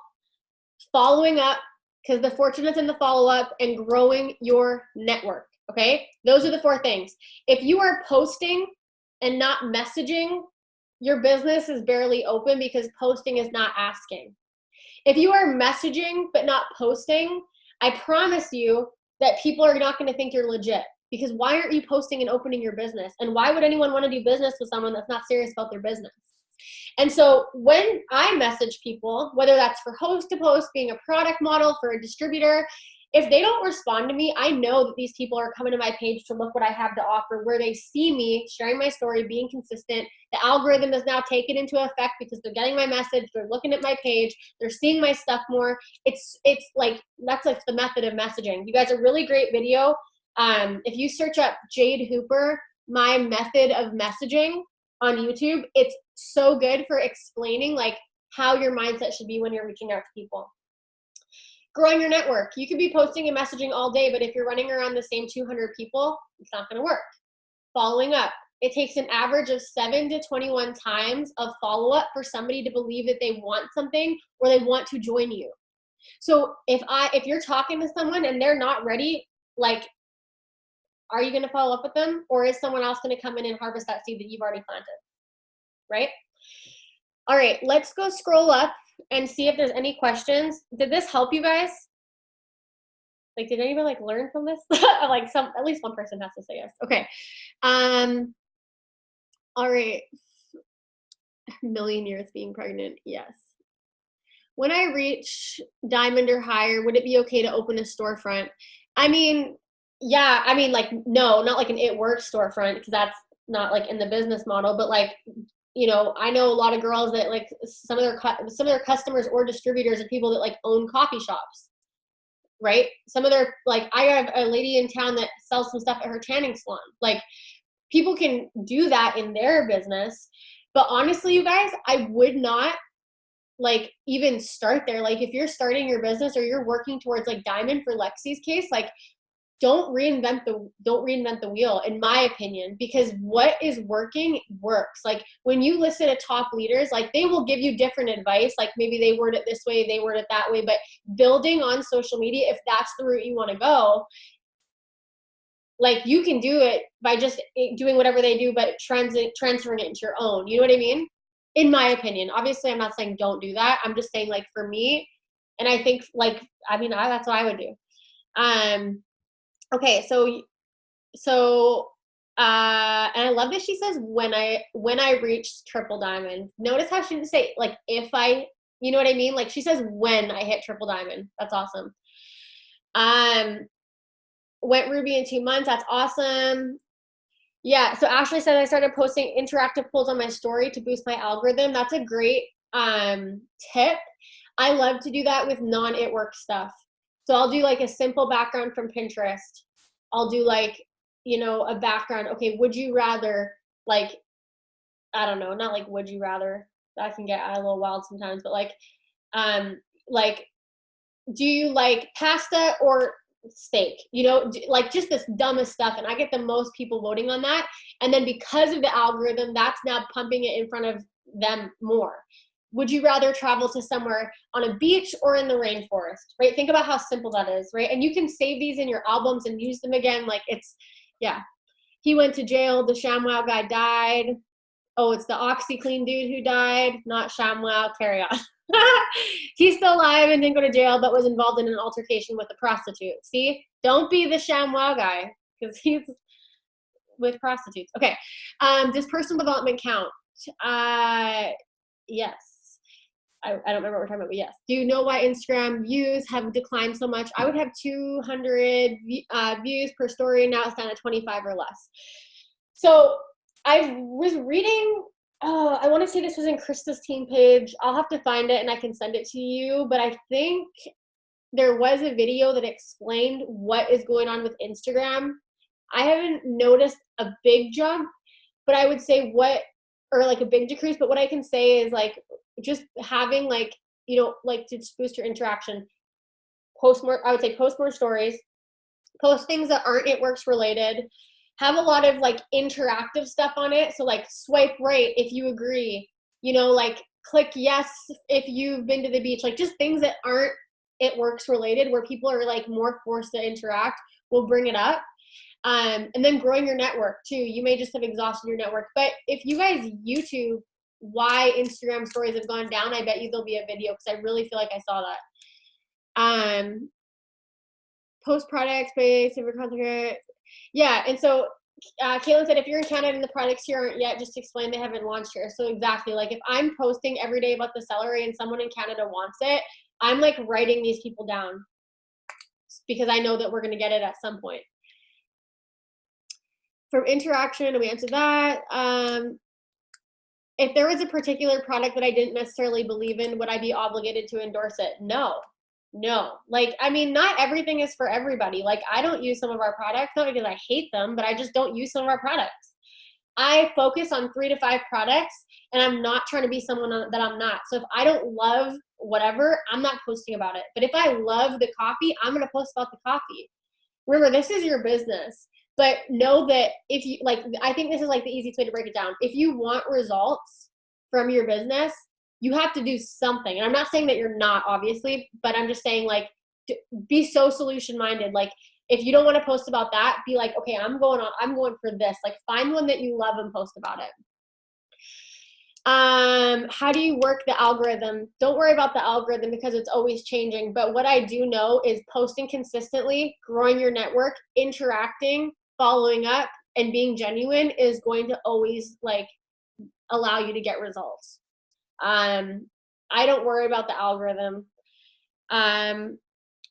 following up, because the fortune is in the follow-up, and growing your network, okay? Those are the 4 things. If you are posting and not messaging, your business is barely open because posting is not asking. If you are messaging but not posting, I promise you that people are not going to think you're legit, because why aren't you posting and opening your business? And why would anyone want to do business with someone that's not serious about their business? And so when I message people, whether that's for host to post, being a product model for a distributor, if they don't respond to me, I know that these people are coming to my page to look what I have to offer, where they see me sharing my story, being consistent. The algorithm is now taken into effect because they're getting my message, they're looking at my page, they're seeing my stuff more. It's like, that's like the method of messaging. You guys, a really great video. If you search up Jade Hooper, my method of messaging on YouTube, it's so good for explaining like how your mindset should be when you're reaching out to people. Growing your network. You could be posting and messaging all day, but if you're running around the same 200 people, it's not going to work. Following up. It takes an average of 7 to 21 times of follow-up for somebody to believe that they want something or they want to join you. So if you're talking to someone and they're not ready, like, are you going to follow up with them, or is someone else going to come in and harvest that seed that you've already planted? Right? All right, let's go scroll up and see if there's any questions. Did this help you guys? Like, did anybody like learn from this? Like at least one person has to say yes. Okay. All right. $1,000,000 years being pregnant. Yes. When I reach diamond or higher, would it be okay to open a storefront? I mean, yeah, I mean, like, no, not like an It Works storefront, because that's not like in the business model, but like, you know, I know a lot of girls that like some of their customers or distributors are people that like own coffee shops, right? Some of their, like, I have a lady in town that sells some stuff at her tanning salon. Like, people can do that in their business. But honestly, you guys, I would not like even start there. Like, if you're starting your business or you're working towards like diamond for Lexi's case, like, don't reinvent the wheel, in my opinion, because what is working works. Like, when you listen to top leaders, like, they will give you different advice. Like, maybe they word it this way, they word it that way, but building on social media, if that's the route you want to go, like, you can do it by just doing whatever they do, but transferring it into your own. You know what I mean? In my opinion. Obviously, I'm not saying don't do that. I'm just saying, like, for me, and I think, like, I mean, that's what I would do. Okay, and I love that she says when I reach triple diamond. Notice how she didn't say like if I, you know what I mean? Like, she says when I hit triple diamond. That's awesome. Went ruby in 2 months. That's awesome. Yeah. So Ashley said I started posting interactive polls on my story to boost my algorithm. That's a great tip. I love to do that with non-it work stuff. So I'll do like a simple background from Pinterest. I'll do like, you know, a background. Okay, would you rather, like, I don't know, not like would you rather. That can get a little wild sometimes, but like, do you like pasta or steak? You know, like, just this dumbest stuff, and I get the most people voting on that. And then because of the algorithm, that's now pumping it in front of them more. Would you rather travel to somewhere on a beach or in the rainforest, right? Think about how simple that is, right? And you can save these in your albums and use them again. Like, it's, yeah. He went to jail. The ShamWow guy died. Oh, it's the OxyClean dude who died, not ShamWow. Carry on. He's still alive and didn't go to jail, but was involved in an altercation with a prostitute. See, don't be the ShamWow guy, because he's with prostitutes. Okay. Does personal development count? Yes. I don't remember what we're talking about, but yes. Do you know why Instagram views have declined so much? I would have 200 views per story. Now it's down to 25 or less. So I was reading, I want to say this was in Krista's team page. I'll have to find it and I can send it to you. But I think there was a video that explained what is going on with Instagram. I haven't noticed a big jump, but I would say or like a big decrease. But what I can say is, like, just having, like, you know, like, to boost your interaction, I would say post more stories, post things that aren't It Works related, have a lot of like interactive stuff on it. So like, swipe right if you agree, you know, like, click yes if you've been to the beach, like, just things that aren't It Works related, where people are like more forced to interact, will bring it up. And then growing your network too. You may just have exhausted your network, but if you guys YouTube why Instagram stories have gone down, I bet you there'll be a video, because I really feel like I saw that. Post product space, if you're content. Yeah, and so Caitlin said, if you're in Canada and the products here aren't yet, just explain they haven't launched here. So exactly, like, if I'm posting every day about the celery and someone in Canada wants it, I'm like writing these people down, because I know that we're going to get it at some point. From interaction, we answered that. If there was a particular product that I didn't necessarily believe in, would I be obligated to endorse it? No. Like, I mean, not everything is for everybody. Like, I don't use some of our products, not because I hate them, but I just don't use some of our products. I focus on 3 to 5 products, and I'm not trying to be someone that I'm not. So if I don't love whatever, I'm not posting about it. But if I love the coffee, I'm going to post about the coffee. Remember, this is your business. But know that if you, like, I think this is like the easiest way to break it down. If you want results from your business, you have to do something. And I'm not saying that you're not, obviously, but I'm just saying, like, be so solution minded. Like, if you don't want to post about that, be like, okay, I'm going for this. Like, find one that you love and post about it. How do you work the algorithm? Don't worry about the algorithm, because it's always changing. But what I do know is posting consistently, growing your network, interacting, following up, and being genuine is going to always, like, allow you to get results. I don't worry about the algorithm. I'm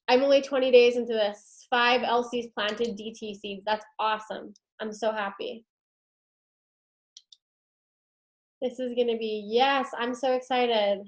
only 20 days into this. 5 LCs planted, DT seeds. That's awesome. I'm so happy. This is gonna be, yes, I'm so excited.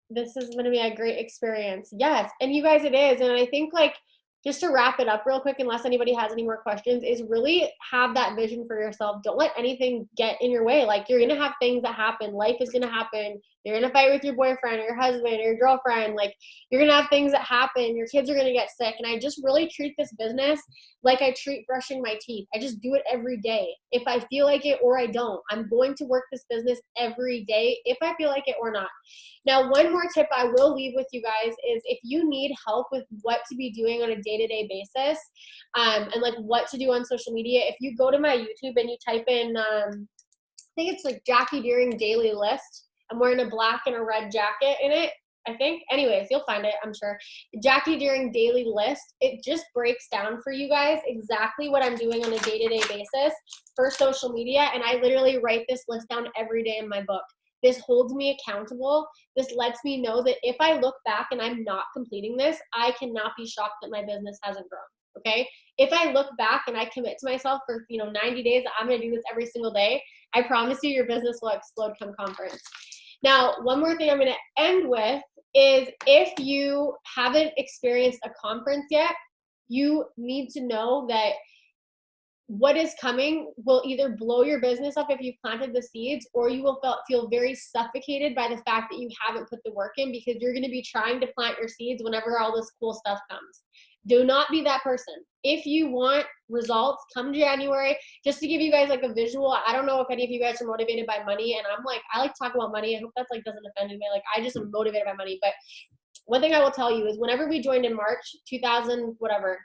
This is gonna be a great experience. Yes, and you guys, it is. And I think, like, just to wrap it up real quick, unless anybody has any more questions, is really have that vision for yourself. Don't let anything get in your way. Like, you're gonna have things that happen. Life is gonna happen. You're gonna fight with your boyfriend or your husband or your girlfriend. Like, you're gonna have things that happen. Your kids are gonna get sick. And I just really treat this business like I treat brushing my teeth. I just do it every day. If I feel like it or I don't, I'm going to work this business every day if I feel like it or not. Now, one more tip I will leave with you guys is if you need help with what to be doing on a day-to-day basis, and like what to do on social media, if you go to my YouTube and you type in, I think it's like Jackie Deering Daily List. I'm wearing a black and a red jacket in it, I think. Anyways, you'll find it, I'm sure. Jackie Deering Daily List. It just breaks down for you guys exactly what I'm doing on a day-to-day basis for social media, and I literally write this list down every day in my book. This holds me accountable. This lets me know that if I look back and I'm not completing this, I cannot be shocked that my business hasn't grown, okay? If I look back and I commit to myself for 90 days, I'm gonna do this every single day, I promise you your business will explode come conference. Now, one more thing I'm gonna end with is if you haven't experienced a conference yet, you need to know that what is coming will either blow your business up if you've planted the seeds, or you will feel very suffocated by the fact that you haven't put the work in, because you're going to be trying to plant your seeds whenever all this cool stuff comes. Do not be that person. If you want results, come January. Just to give you guys like a visual, I don't know if any of you guys are motivated by money, and I'm like, I like to talk about money. I hope that's like doesn't offend anybody. Like, I just am motivated by money. But one thing I will tell you is whenever we joined in March 2000, whatever,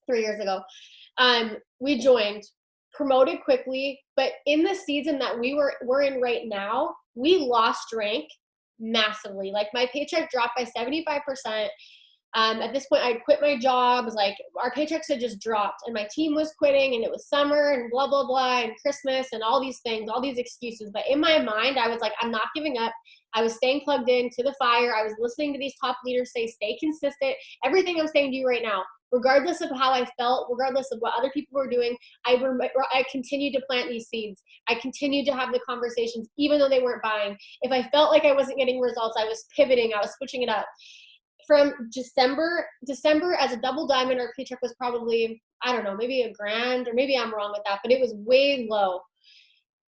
3 years ago, we joined, promoted quickly, but in the season that we're in right now, we lost rank massively. Like, my paycheck dropped by 75%. At this point, I'd quit my job. It was like our paychecks had just dropped, and my team was quitting, and it was summer and blah, blah, blah, and Christmas and all these things, all these excuses. But in my mind, I was like, I'm not giving up. I was staying plugged in to the fire. I was listening to these top leaders say, stay consistent. Everything I'm saying to you right now, regardless of how I felt, regardless of what other people were doing, I continued to plant these seeds. I continued to have the conversations, even though they weren't buying. If I felt like I wasn't getting results, I was pivoting. I was switching it up. From December as a double diamond, our paycheck was probably, I don't know, maybe $1,000, or maybe I'm wrong with that, but it was way low.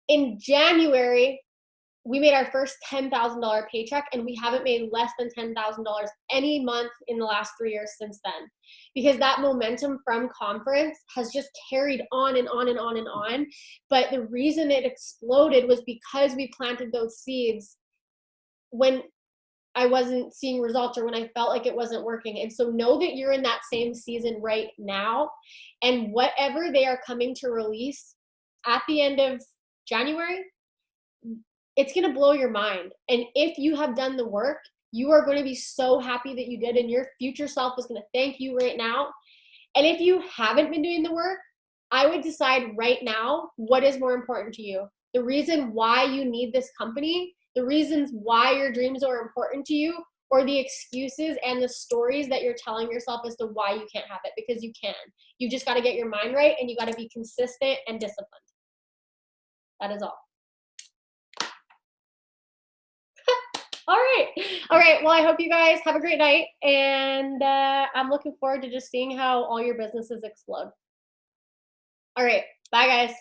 In January, we made our first $10,000 paycheck, and we haven't made less than $10,000 any month in the last 3 years since then, because that momentum from conference has just carried on and on and on and on. But the reason it exploded was because we planted those seeds when I wasn't seeing results, or when I felt like it wasn't working. And so know that you're in that same season right now, and whatever they are coming to release at the end of January, it's going to blow your mind. And if you have done the work, you are going to be so happy that you did, and your future self is going to thank you right now. And if you haven't been doing the work, I would decide right now what is more important to you. The reason why you need this company, the reasons why your dreams are important to you, or the excuses and the stories that you're telling yourself as to why you can't have it, because you can. You just got to get your mind right, and you got to be consistent and disciplined. That is all. All right. Well, I hope you guys have a great night, and I'm looking forward to just seeing how all your businesses explode. All right. Bye, guys.